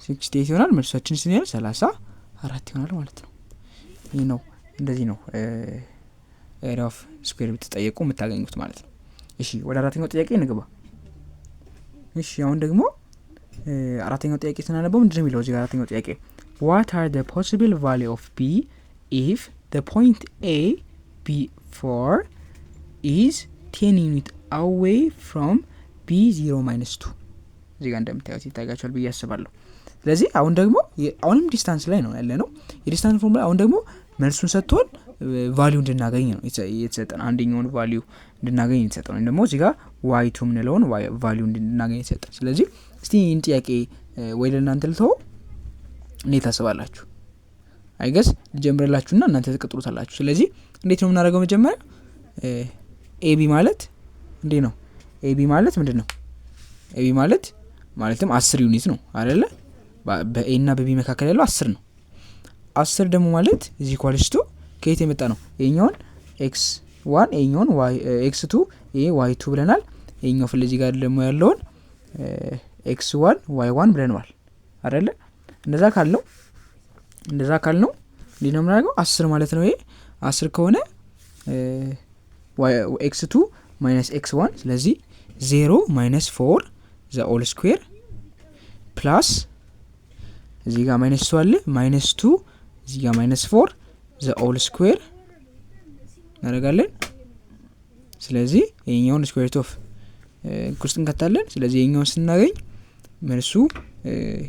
68 ይሆናል መልሳችን ሲሆን 34 ይሆናል ማለት ነው ይሄ ነው እንደዚህ ነው area of square ብትጠየቁ የምታገኙት ማለት ነው እሺ ወደ አራተኛው ጥያቄ እንግባ እሺ አሁን ደግሞ አራተኛው ጥያቄ ስናነበው ምንድነው የሚለው እዚህ አራተኛው ጥያቄ what are the possible value of b if the point a b4 is 10 unit away from b0 minus 2 እዚህ ጋር እንደምታዩት ይታያችኋል ብዬ አስባለሁ ስለዚህ አሁን ደግሞ አሁንም ዲስታንስ ላይ ነው ያለነው የዲስታንስ ፎርሙላ አሁን ደግሞ መልሱን ሰጥቶን ቫልዩ እንድናገኝ ነው የተሰጠን አንደኛውን ቫልዩ እንድናገኝ የተሰጠን ደግሞ እዚህ ጋር y2 ምንለውን ቫልዩ እንድናገኝ የተሰጠን ስለዚህ እስቲ ይህን ጥያቄ ወይ ለእናንተ ልተው እንዴት ታስባላችሁ አይገስ ጀምረላችሁና እናንተ ተቀጥሩታላችሁ ስለዚህ እንዴት ነው የምናደርገው መጀመሪያ ab ማለት እንዴ ነው ab ማለት ምንድነው ab ማለትም 10 ዩኒት ነው አይደለ በa እና በb መካከል ያለው 10 ነው 10 ደግሞ ማለት is equals to ከየት የመጣ ነው የኛውን x1 የኛውን x2 y2 ብለናል የኛው ፍለዚህ ጋር ደግሞ ያለውን x1 y1 ብለናል አይደለ እንደዛ ካልነው ሊኖር ምናገው 10 ማለት ነው ይሄ 10 ከሆነ x2 minus x1 ስለዚህ 0 minus 4 the whole square plus እዚህ ጋር minus 2 አለ minus 2 እዚህ ጋር minus 4 the whole square እናደርጋለን ስለዚህ የኛውን square root of ቁስጥ እንከታለን ስለዚህ የኛውን ስናገኝ መልሱ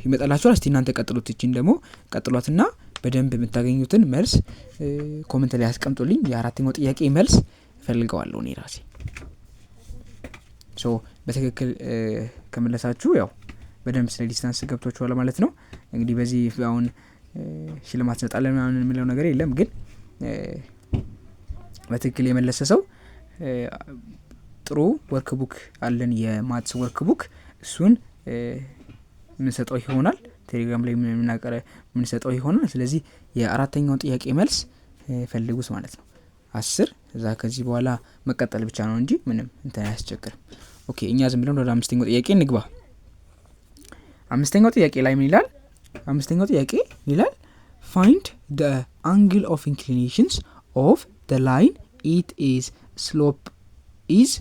ይመጣላችኋል እስቲ እናንተ ቀጥሉት እቺን ደግሞ ቀጥሏትና በደንብ የምታገኙትን መልስ ኮሜንት ላይ አስቀምጡልኝ የአራተኛው ጥያቄ መልስ ፈልገዋለሁ እኔ ራሴ ሶ በትክክል ከመለሳችሁ ያው በደንብ ስለ ዲስታንስ ገብቷችኋል ማለት ነው እንግዲህ በዚህ አሁን ሽልማት ሰጣለን ምናምን የሚለው ነገር የለም ግን በትክክል የመለሰ ሰው ጥሩ ወርክ ቡክ አለን የማትስ ወርክ ቡክ እሱን ምን ሰጠው ይሆናል ቴሌግራም ላይ ምን ሰጠው ይሆናል ስለዚህ የአራተኛው ጥያቄ መልስ ፈልጉስ ማለት ነው 10 እዛ ከዚህ በኋላ መቀጠል ብቻ ነው እንጂ ምንም እንትን አያስቸግርም ኦኬ እኛ ዝም ብለን ወደ አምስተኛው ጥያቄ እንግባ አምስተኛው ጥያቄ ላይ ምን ይላል አምስተኛው ጥያቄ ይላል find the angle of inclinations of the line it is slope is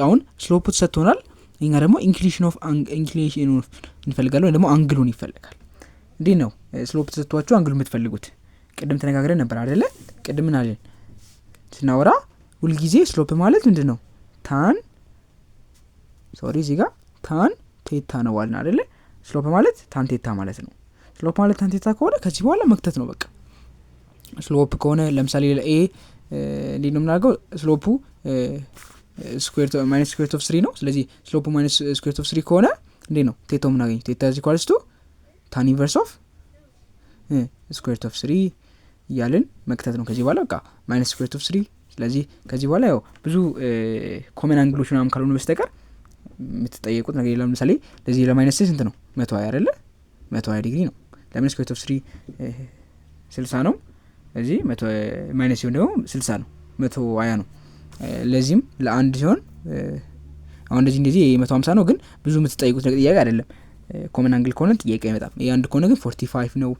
አሁን ስሎፕ ተሰጥቶናል እኛ ደግሞ inclination of እንፈልጋለን ወይ ደግሞ አንግሉን ይፈልጋል እንዴ ነው ስሎፕ ተሰጥቷችሁ አንግሉን የምትፈልጉት ቅድም ተነጋግረን ነበር አይደለ ቅድም ምን አለን ስናወራ ሁሉ ጊዜ ስሎፕ ማለት ምንድነው ታን እዚህ ጋር ታን ቴታ ነው አልን አይደለ ስሎፕ ማለት ታን ቴታ ማለት ነው ስሎፕ ማለት ታን ቴታ ከሆነ ከዚህ በኋላ መክተት ነው በቃ ስሎፕ ከሆነ ለምሳሌ ለኤ እንዴት ነው የምናደርገው ስሎፑ ስኩዌር ማይነስ ስኩዌር ሩት ኦፍ 3 ነው ስለዚህ ስሎፑ ማይነስ ስኩዌር ሩት ኦፍ 3 ከሆነ እንዴት ነው ቴታው ምናገኝ ቴታ is equals to tan inverse of ስኩዌር ሩት ኦፍ 3 ያለን መክተት ነው ከዚህ በኋላ በቃ ማይነስ ስኩዌር ሩት ኦፍ 3 ስለዚህ ከዚህ በኋላ ያው ብዙ ኮመን አንግሎች ምናምን ካልሆነ በስተቀር የምትጠየቁት ነገር የለም ለምሳሌ ለዚህ ለማይነስ ስንት ነው 120 አይደለ 120 ዲግሪ ነው ለምን ስኩዌር ሩት ኦፍ 3 60 ነው እዚህ ማይነስ ሲሆን ደግሞ 60 ነው 120 ነው ለዚህም ለአንድ ሲሆን አሁን እንደዚህ 150 ነው ግን ብዙ የምትጠይቁት ነገር ጥያቄ አይደለም ኮመን አንግል ከሆነ ጥያቄ አይመጣም የአንድ ከሆነ ግን 45 ነው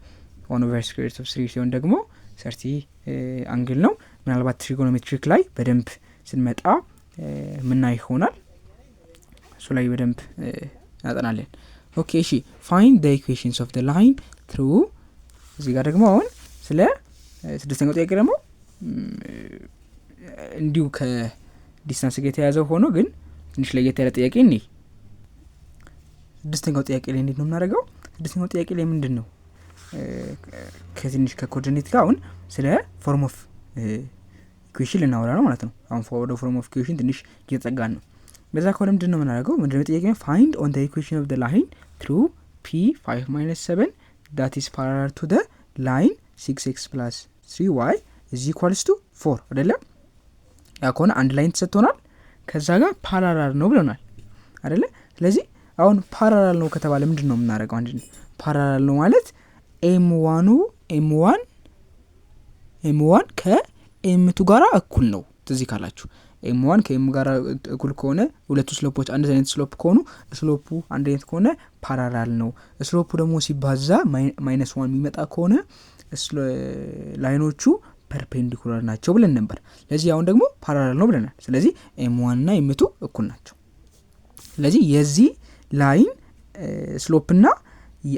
1 over square root of 3 ሲሆን ደግሞ 30 አንግል ነው ምናልባት ትሪጎኖሜትሪክ ላይ በደንብ ስንመጣ ምናይ ይሆናል እሱ ላይ በደንብ እናጠናለን ኦኬ እሺ find the equations of the line through እዚህ ጋር ደግሞ አሁን ስለ ስድስተኛው ጥያቄ ደግሞ እንዲሁ ከዲስታንስ ጋር የተያዘው ሆኖ ግን ትንሽ ለየት ያለ ጥያቄ ነው። ስድስተኛው ጥያቄ ላይ እንዴት ነው የምናደርገው? ስድስተኛው ጥያቄ ላይ ምንድነው ከትንሽ ከኮኦርዲኔት ጋር አሁን ስለ ፎርም ኦፍ ኢኩዌሽን ልናወራ ነው ማለት ነው። አሁን ወደ ፎርም ኦፍ ኢኩዌሽን ትንሽ እየተጠጋን ነው። በዛ ከሆነ ምንድነው የምናደርገው? ምንድነው ጥያቄ ፋይንድ ኦን ዘ ኢኩዌሽን ኦፍ ዘ ላይን ትሩ p5 - 7 that is parallel to the line 6x plus 3y is equals to 4 አይደለም? ያ ከሆነ አንድ ላይን ተሰጥቶናል ከዛ ጋር ፓራላል ነው ብለናል አይደለ? ስለዚህ አሁን ፓራላል ነው ከተባለ ምንድነው የምናደርገው? አንድ ፓራላል ነው ማለት m1 ከm2 ጋራ እኩል ነው። ትዚህ ካላችሁ m1 ከm ጋራ እኩል ከሆነ ሁለቱ ስሎፖች አንድ አይነት ስሎፕ ከሆኑ ስሎፑ አንድ አይነት ከሆነ ፓራላል ነው። ስሎፑ ደግሞ ሲባዛ -1 የሚመጣ ከሆነ ላይኖቹ ፐርፔንዲኩላር ናቸው ብለን ነበር። ስለዚህ አሁን ደግሞ ፓራላል ነው ብለናል። ስለዚህ m1 እና m2 እኩል ናቸው። ስለዚህ የዚህ ላይን ስሎፕ እና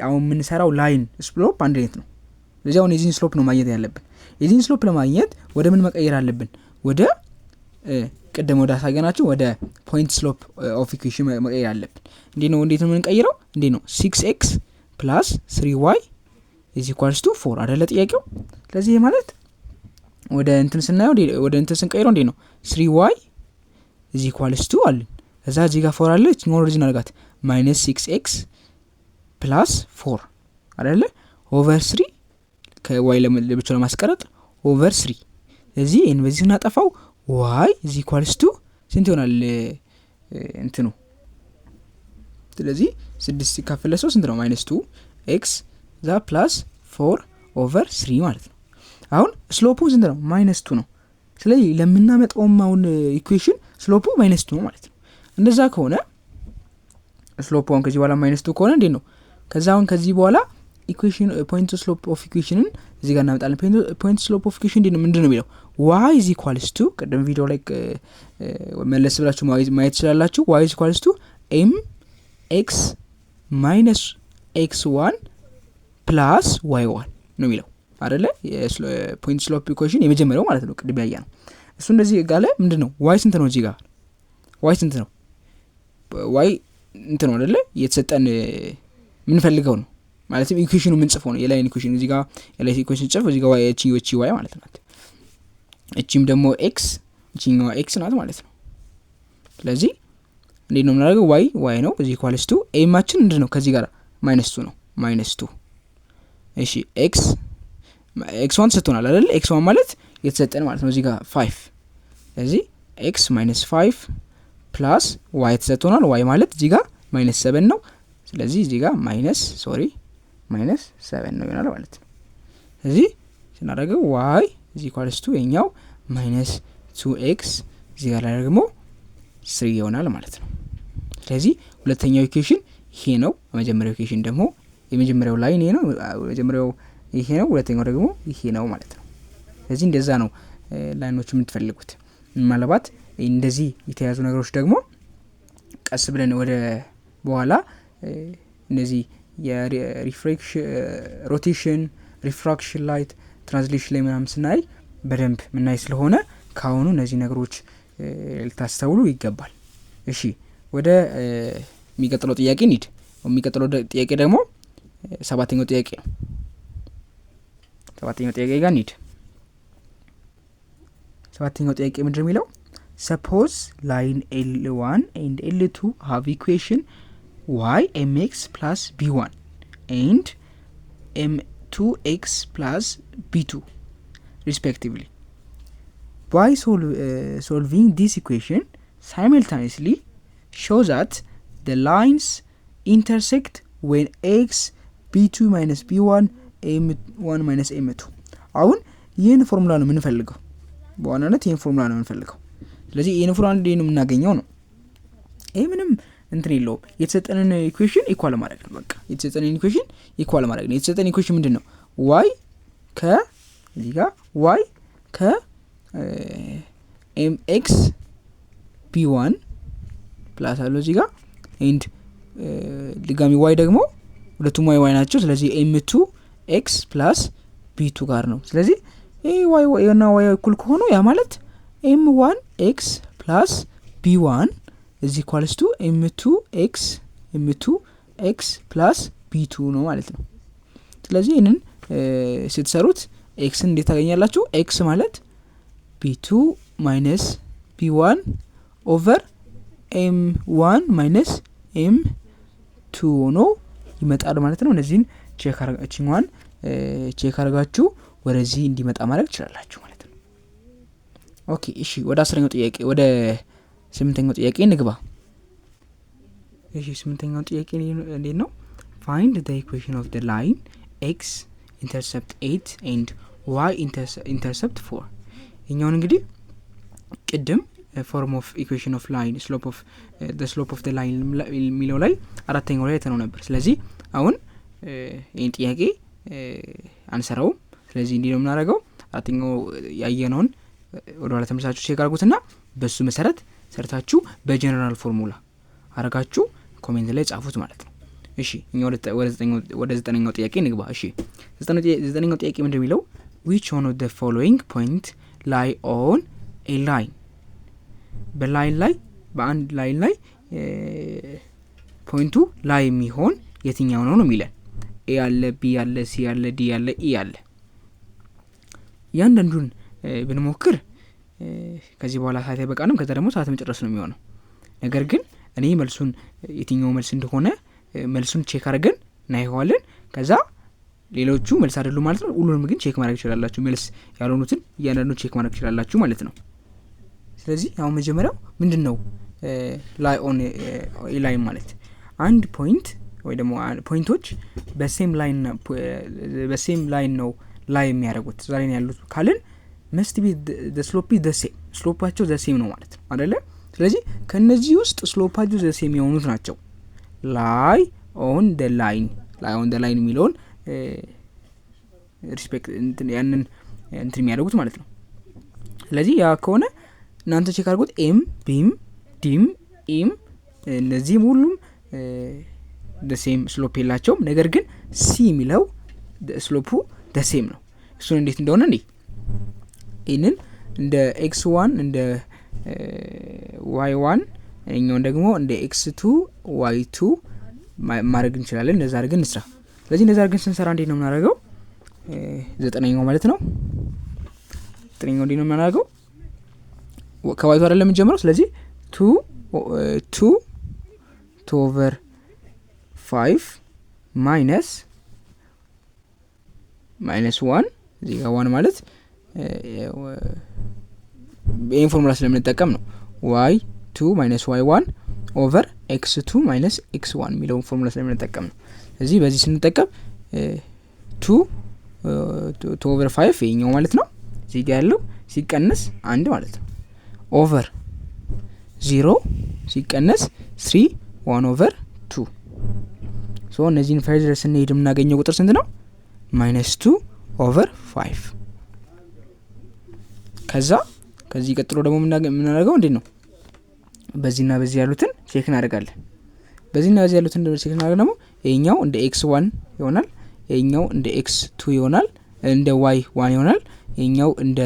አሁን የምንሰራው ላይን ስሎፕ አንድ አይነት ነው። ስለዚህ አሁን የዚህን ስሎፕ ነው ማግኘት ያለብን። የዚህን ስሎፕ ለማግኘት ወደ ምን መቀየር አለብን? ወደ ቀደም ወደ አሳየናችሁ ወደ ፖይንት ስሎፕ ኦፍ ኢኩዌሽን መቀየር አለብን። እንዴት ነው የምንቀይረው? 6x plus 3y is equals to 4 አይደለ ጥያቄው? ስለዚህ ማለት ወደ እንትን ስናየው ወደ እንትን ስንቀይረው ነው 3y is equals to አለን። ከዛ እዚህ ጋር 4 አለ እቺ ኦሪጂናል ጋር -6x plus 4 አይደለ ኦቨር 3 ከy ለብቻው ለማስቀረጥ ኦቨር 3። ስለዚህ በዚህ ስናጠፋው y is equals to ስንት ይሆናል እንትኑ? ስለዚህ 6 ሲካፈል ለ3 ስንት ነው? -2x ዛ ፕላስ 4 ኦቨር 3 ማለት ነው። አሁን ስሎፑ ስንት ነው? -2 ነው። ስለዚህ ለምናመጣው አሁን ኢኩዌሽን ስሎፑ -2 ነው ማለት ነው። እንደዛ ከሆነ ስሎፑ አሁን ከዚህ በኋላ -2 ከሆነ እንዴት ነው? ከዚህ በኋላ ኢኩዌሽን ፖይንት ስሎፕ ኦፍ ኢኩዌሽንን እዚህ ጋር እናመጣለን። ፖይንት ስሎፕ ኦፍ ኢኩዌሽን ምንድነው የሚለው? y is equals to ቀደም ቪዲዮ ላይ መለስ ብላችሁ ማየት ትችላላችሁ። y is equals to mx minus x1 plus y1 ነው የሚለው አይደለ? ፖይንት ስሎፕ ኢኩዌሽን የመጀመሪያው ማለት ነው ቅድም ያያ ነው። እሱ እንደዚህ ጋለ ምንድነው? y ስንት ነው? እዚህ ጋር y ስንት ነው? y እንትን ነው አይደለ? የተሰጠን ምን ፈልገው ነው ማለት ነው። ኢኩዌሽኑ ምን ጽፈው ነው? የላይን ኢኩዌሽን እዚህ ጋር የላይን ኢኩዌሽን ጽፈው እዚህ ጋር y ማለት ነው። እቺም ደግሞ x እቺኛው x ናት ማለት ነው። ስለዚህ እንዴት ነው የምናደርገው? y ነው እዚህ ኢኳልስ ቱ ኤማችን ምንድነው? ከዚህ ጋር -2 ነው -2። እሺ x1 ተሰጥቶናል አይደል? x1 ማለት የተሰጠን ማለት ነው እዚህ ጋር 5። ስለዚህ x -5 ፕላስ y ተሰጥቶናል። y ማለት እዚህ ጋር -7 ነው። ስለዚህ እዚህ ጋር -7 ነው ይሆናል ማለት ነው። ስለዚህ ስናደርገው y is equals to የኛው -2x እዚህ ጋር ደግሞ 3 ይሆናል ማለት ነው። ስለዚህ ሁለተኛው ኢኩዌሽን ይሄ ነው። የመጀመሪያው ኢኩዌሽን ደግሞ የመጀመሪያው ላይን ይሄ ነው። የመጀመሪያው ይሄ ነው። ሁለተኛው ደግሞ ይሄ ነው ማለት ነው። ስለዚህ እንደዛ ነው ላይኖች የምትፈልጉት። ማለባት እንደዚህ የተያዙ ነገሮች ደግሞ ቀስ ብለን ወደ በኋላ እነዚህ የሪፍራክሽን ሮቴሽን ሪፍራክሽን ላይት ትራንስሌሽን ላይ ምናምን ስናይ በደንብ ምናይ ስለሆነ ካሁኑ እነዚህ ነገሮች ልታስተውሉ ይገባል። እሺ ወደ የሚቀጥለው ጥያቄ እንሂድ። የሚቀጥለው ጥያቄ ደግሞ ሰባተኛው ጥያቄ ነው። ሰባተኛው ጥያቄ ጋር እንሂድ። ሰባተኛው ጥያቄ ምንድን ነው የሚለው? suppose line L1 and L2 have equation y mx plus b1 and m2x plus b2 respectively. By solving this equation simultaneously show that the lines intersect when x b2 minus b1 m1 minus m2. አሁን ይህን ፎርሙላ ነው የምንፈልገው። በዋናነት ይህን ፎርሙላ ነው የምንፈልገው። ስለዚህ ይህን ፎርሙላ እንዴት ነው የምናገኘው ነው? ይሄ ምንም እንትን የለውም። የተሰጠንን ኢኩዌሽን ኢኳል ማድረግ ነው። በቃ የተሰጠንን ኢኩዌሽን ኢኳል ማድረግ ነው። የተሰጠን ኢኩዌሽን ምንድነው? y እዚህ ጋር y mx b1 ፕላስ አለው እዚህ ጋር ኤንድ ድጋሚ y ደግሞ ሁለቱም y ናቸው። ስለዚህ m2x ፕላስ b2 ጋር ነው። ስለዚህ ዋይ እና ዋይ እኩል ከሆኑ ያ ማለት m1 x + b1 is equals to m2 x + b2 ነው ማለት ነው። ስለዚህ ይህንን ስትሰሩት x እንዴት ታገኛላችሁ? x ማለት b2 - b1 over m1 - m2 ነው ይመጣል ማለት ነው። እነዚህን ቼክ አርጋችሁ ወደዚህ እንዲመጣ ማድረግ ትችላላችሁ ማለት ነው። ኦኬ እሺ፣ ወደ 10ኛው ጥያቄ ወደ 8ኛው ጥያቄ እንግባ። እሺ 8ኛው ጥያቄ እንዴት ነው? find the equation of the line x intercept 8 and y intercept 4። እኛውን እንግዲህ ቅድም form of equation of line the slope of the line የሚለው ላይ አራተኛው ላይ ተነው ነበር። ስለዚህ አሁን ይሄን ጥያቄ አንሰራው። ስለዚህ እንዴ ነው የምናደርገው? አራተኛው ያየነውን ወደ ኋላ ተመሳሳችሁ ቼክ አድርጉትና በሱ መሰረት ሰርታችሁ በጀነራል ፎርሙላ አረጋችሁ ኮሜንት ላይ ጻፉት ማለት ነው። እሺ እኛ ወደ 9ኛው ጥያቄ እንግባ። እሺ 9ኛው ጥያቄ ምንድነው የሚለው? which one of the following point lie on a line? በላይን ላይ በአንድ ላይን ላይ ፖይንቱ ላይ የሚሆን የትኛው ነው ነው የሚለን? a ያለ b ያለ c ያለ d ያለ e ያለ ያንዳንዱን ብንሞክር ከዚህ በኋላ ሰዓት አይበቃንም። ከዛ ደግሞ ሰዓት መጨረስ ነው የሚሆነው። ነገር ግን እኔ መልሱን የትኛው መልስ እንደሆነ መልሱን ቼክ አድርገን እናይዋለን። ከዛ ሌሎቹ መልስ አይደሉ ማለት ነው። ሁሉንም ግን ቼክ ማድረግ ይችላልላችሁ። መልስ ያልሆኑትን እያንዳንዱን ቼክ ማድረግ ይችላልላችሁ ማለት ነው። ስለዚህ አሁን መጀመሪያው ምንድነው ላይ ኦን ላይን ማለት አንድ ፖይንት ወይ ደግሞ ፖይንቶች በሴም ላይን ነው ላይ የሚያደርጉት ዛሬ ነው ያሉት ካልን must be the slope the same ስሎፓቸው the same ነው ማለት ነው አይደለ? ስለዚህ ከነዚህ ውስጥ ስሎፓቸው the same የሆኑት ናቸው ላይ ኦን the line የሚለውን ሪስፔክት ያንን እንትን የሚያደርጉት ማለት ነው። ስለዚህ ያ ከሆነ እናንተ ቼክ አድርጉት። ኤም ቢም ዲም ኢም እነዚህም ሁሉም the same ስሎፕ የላቸውም። ነገር ግን ሲ የሚለው ስሎፑ the same ነው። እሱን እንዴት እንደሆነ ይህንን እንደ x1 እንደ y1 እኛውን ደግሞ እንደ x2 y2 ማድረግ እንችላለን። እንደዛ አድርገን እንስራ። ስለዚህ እንደዛ አድርገን ስንሰራ እንዴት ነው የምናደርገው? 9ኛው ማለት ነው። 9ኛው እንዴት ነው የምናደርገው? ከዋይቱ አይደለም የምንጀምረው። ስለዚህ 2 over 5 minus 1 እዚህ ጋር 1 ማለት ይሄን ፎርሙላ ስለምንጠቀም ነው። y2 minus y1 over x2 minus x1 የሚለውን ፎርሙላ ስለምንጠቀም ነው። ስለዚህ በዚህ ስንጠቀም 2 over 5 ይሄኛው ማለት ነው። እዚህ ጋር ያለው ሲቀነስ 1 ማለት ነው። over 0 ሲቀነስ 3 1 over 2 ሶ እነዚህን ፈርዘር ስንሄድ የምናገኘው ቁጥር ስንት ነው? -2 over 5 ከዚህ ቀጥሎ ደግሞ የምናደርገው እንዴት ነው? በዚህና በዚህ ያሉትን ቼክ እናደርጋለን። በዚህና በዚህ ያሉትን ቼክ እናደርጋለን። ደግሞ ይሄኛው እንደ x1 ይሆናል፣ ይሄኛው እንደ x2 ይሆናል፣ እንደ y1 ይሆናል፣ ይሄኛው እንደ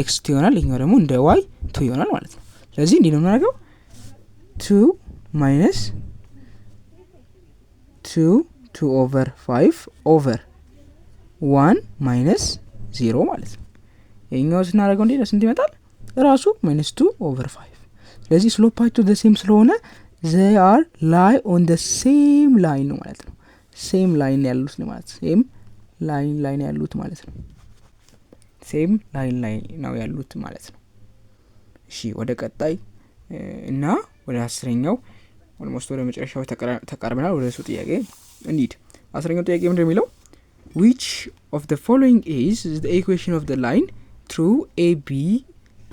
x2 ይሆናል፣ ይሄኛው ደግሞ እንደ y2 ይሆናል ማለት ነው። ስለዚህ እንዴት ነው የምናደርገው? 2 minus 2 over 5 over 1 minus 0 ማለት ነው። ይሄኛው ስናደርገው እንዴት ስንት ይመጣል? ራሱ -2 over 5። ስለዚህ ስሎፓቸው the same ስለሆነ they are lie on the same line ነው ማለት ነው። same line ያሉት ነው ማለት same line ያሉት ማለት ነው። same line ላይ ነው ያሉት ማለት ነው። እሺ ወደ ቀጣይ እና ወደ 10ኛው ኦልሞስት ወደ መጨረሻው ተቃርበናል። ወደ እሱ ጥያቄ እንሂድ። 10ኛው ጥያቄ ምንድነው የሚለው? which of the following is the equation of the line through AB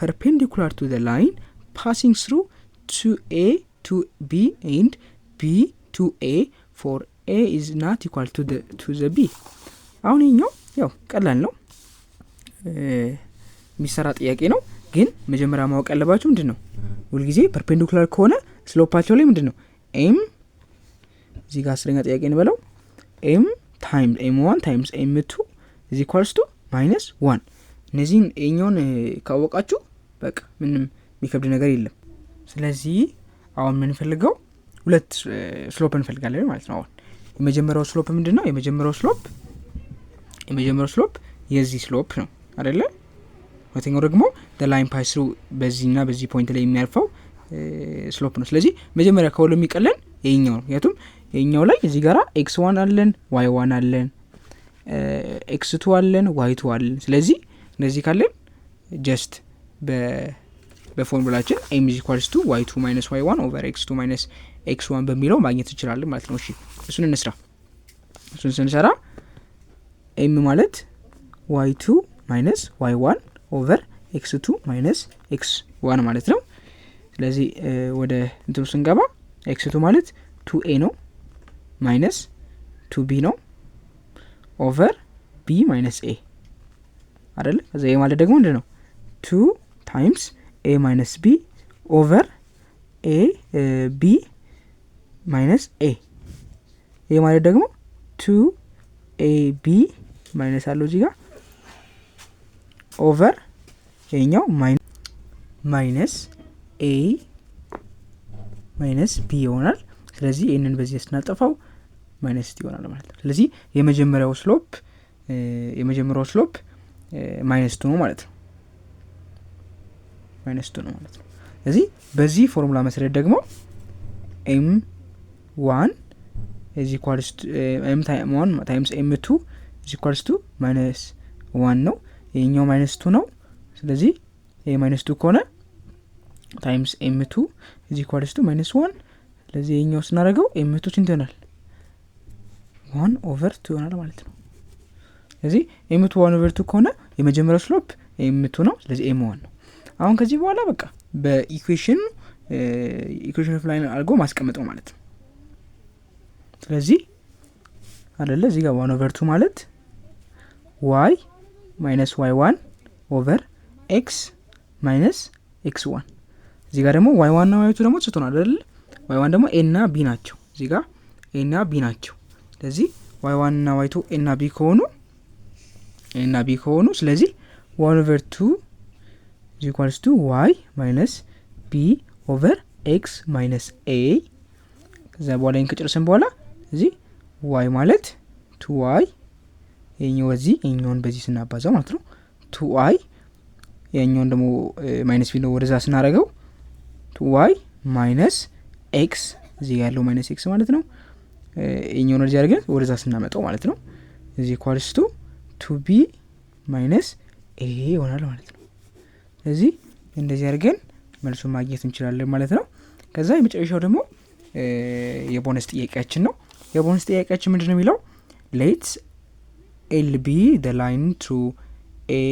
perpendicular to the line passing through 2A to B and B to A for A is not equal to the B። አሁን ይሄኛው ያው ቀላል ነው የሚሰራ ጥያቄ ነው። ግን መጀመሪያ ማወቅ ያለባችሁ ምንድነው ሁልጊዜ ፐርፔንዲኩላር ከሆነ ስሎፓቸው ላይ ምንድነው m እዚህ ጋር 10ኛ ጥያቄ እንበለው m times m1 times m2 is equals to -1 እነዚህን ይሄኛውን ካወቃችሁ በቃ ምንም የሚከብድ ነገር የለም። ስለዚህ አሁን የምንፈልገው ሁለት ስሎፕ እንፈልጋለን ማለት ነው። አሁን የመጀመሪያው ስሎፕ ምንድነው? የመጀመሪያው ስሎፕ የዚህ ስሎፕ ነው አይደለ? ሁለተኛው ደግሞ the line pass through በዚህና በዚህ ፖይንት ላይ የሚያርፈው ስሎፕ ነው። ስለዚህ መጀመሪያ ከሁሉ የሚቀለን ይሄኛው ነው። ምክንያቱም ይሄኛው ላይ እዚህ ጋራ x1 አለን y1 አለን x2 አለን y2 አለን። ስለዚህ እነዚህ ካለን ጀስት በፎርሙላችን m = y2 - y1 / x2 - x1 በሚለው ማግኘት እንችላለን ማለት ነው። እሺ እሱን እንስራ። እሱን ስንሰራ m ማለት y2 - y1 / x2 - x1 ማለት ነው። ስለዚህ ወደ እንትኑ ስንገባ x2 ማለት 2a ነው ማይነስ 2b ነው ኦቨር b ማይነስ a አይደለ? ከዛ a ማለት ደግሞ ምንድነው 2 ታይምስ a ማይነስ b ኦቨር a b ማይነስ a a ማለት ደግሞ 2ab ማይነስ አለው እዚህ ጋር ኦቨር ይሄኛው ማይነስ a ማይነስ b ይሆናል። ስለዚህ ይሄንን በዚህ ስናጠፋው ማይነስ ይሆናል ማለት ነው። ስለዚህ የመጀመሪያው ስሎፕ ማይነስ 2 ነው ማለት ነው። ስለዚህ በዚህ ፎርሙላ መሰረት ደግሞ m1 m ታይምስ m2 ማይነስ 1 ነው። ይሄኛው ማይነስ 2 ነው። ስለዚህ ይሄ ማይነስ 2 ከሆነ ታይምስ m2 ማይነስ 1። ስለዚህ ይሄኛው ስናደርገው m2 ስንት ይሆናል? 1/2 ይሆናል ማለት ነው። ስለዚህ m2 1/2 ከሆነ የመጀመሪያው ስሎፕ m2 ነው። ስለዚህ m1 ነው። አሁን ከዚህ በኋላ በቃ በኢኩዌሽን ኦፍ ላይን አድርጎ ማስቀመጥ ነው ማለት ነው። ስለዚህ አይደለ እዚህ ጋር 1/2 ማለት y ማይነስ y1 ኦቨር x ማይነስ x1። እዚህ ጋር ደግሞ y1 እና y2 ደግሞ ተሰጥቶናል አይደል? y1 ደግሞ a እና b ናቸው። እዚህ ጋር a እና b ናቸው። ስለዚህ y1 እና y2 a እና b ከሆኑ ስለዚህ 1/2 y ማይነስ b ኦቨር x ማይነስ a። ከዛ በኋላ ይሄን ከጨረሰን በኋላ እዚህ y ማለት 2y ይሄኛውን በዚህ ስናባዛው ማለት ነው 2y ያኛውን ደግሞ ማይነስ ቢ ነው ወደዛ ስናደርገው 2y ማይነስ x እዚህ ያለው ማይነስ x ማለት ነው። ይሄኛውን ወደዚህ አድርገን ወደዛ ስናመጣው ማለት ነው እዚህ ኢኳልስ ቱ 2b ማይነስ a ይሆናል ማለት ነው። ስለዚህ እንደዚህ አድርገን መልሱን ማግኘት እንችላለን ማለት ነው። ከዛ የመጨረሻው ደግሞ የቦነስ ጥያቄያችን ነው። የቦነስ ጥያቄያችን ምንድነው የሚለው ሌትስ L be the line through A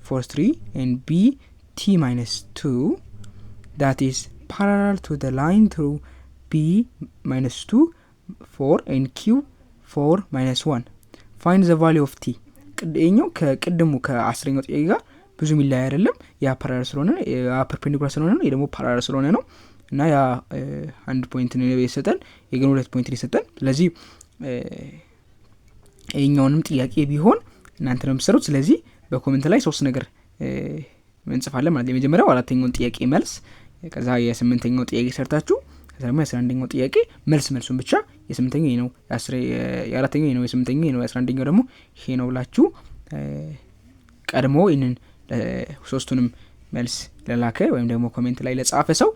for 3 and B T minus 2 that is parallel to the line through B minus 2 4 and Q 4 minus 1 find the value of T። ቅድኛው ከቅድሙ ከ10ኛው ጥያቄ ጋር ብዙ ሚላይ አይደለም። ያ ፓራላል ስለሆነ ያ ፐርፔንዲኩላር ስለሆነ ነው። ይሄ ደግሞ ፓራላል ስለሆነ ነው እና ያ 1 ፖይንት ነው የሰጠን፣ የግን 2 ፖይንት ነው የሰጠን። ስለዚህ ይሄኛውንም ጥያቄ ቢሆን እናንተ ነው የምትሰሩት። ስለዚህ በኮሜንት ላይ 3 ነገር እንጽፋለን ማለት ነው። የመጀመሪያው 4ኛውን ጥያቄ መልስ፣ ከዛ የ8ኛው ጥያቄ ሰርታችሁ ከዛ ደግሞ የ11ኛው ጥያቄ መልሱን ብቻ የ8ኛው ነው የ4ኛው ነው የ8ኛው ነው የ11ኛው ደግሞ ይሄ ነው ብላችሁ ቀድሞ ይሄንን ሶስቱንም መልስ ለላከ ወይም ደግሞ ኮሜንት ላይ ለጻፈ ሰው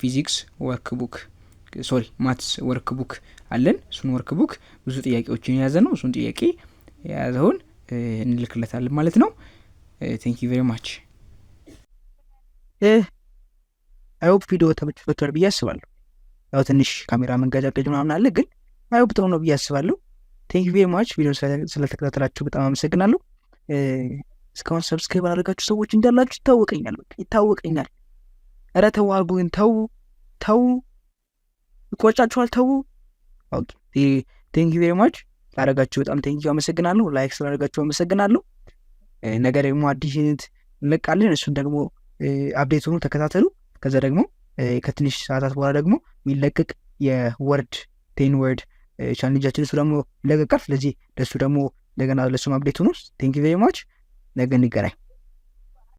ፊዚክስ ወርክቡክ ማትስ ወርክቡክ አለን። እሱን ወርክቡክ ብዙ ጥያቄዎችን የያዘ ነው። እሱን ጥያቄ የያዘውን እንልክለታለን ማለት ነው። ቴንክ ዩ ቬሪ ማች። አይ ሆፕ ቪዲዮ ተመችቷችኋል ብዬ አስባለሁ። ያው ትንሽ ካሜራ መንጋጫቀጭ ምናምን አለ፣ ግን አይ ሆፕ ጥሩ ነው ብዬ አስባለሁ። ቴንክ ዩ ቬሪ ማች። ቪዲዮ ስለተከታተላችሁ በጣም አመሰግናለሁ። እስካሁን ሰብስክራይብ አላደረጋችሁ ሰዎች እንዳላችሁ ይታወቀኛል። ኧረ ተው አልጉን፣ ተው ይቆጫችኋል፣ ተው። ኦኬ ቴንክ ዩ ቬሪ ማች። ላደረጋችሁ በጣም ቴንክ ዩ አመሰግናለሁ። ላይክ ስላደረጋችሁ አመሰግናለሁ። ነገ ደግሞ አዲስ እንለቃለን። እሱን ደግሞ አፕዴት ሆኖ ተከታተሉ። ከዛ ደግሞ ከትንሽ ሰዓታት በኋላ ደግሞ የሚለቀቅ የወርድ 10 ወርድ ቻሌንጃችን እሱ ደግሞ ይለቀቃል። ስለዚህ ለሱ ደግሞ እንደገና ለሱም አፕዴት ሆኖ ቴንክ ዩ ቬሪ ማች። ነገ እንገናኝ።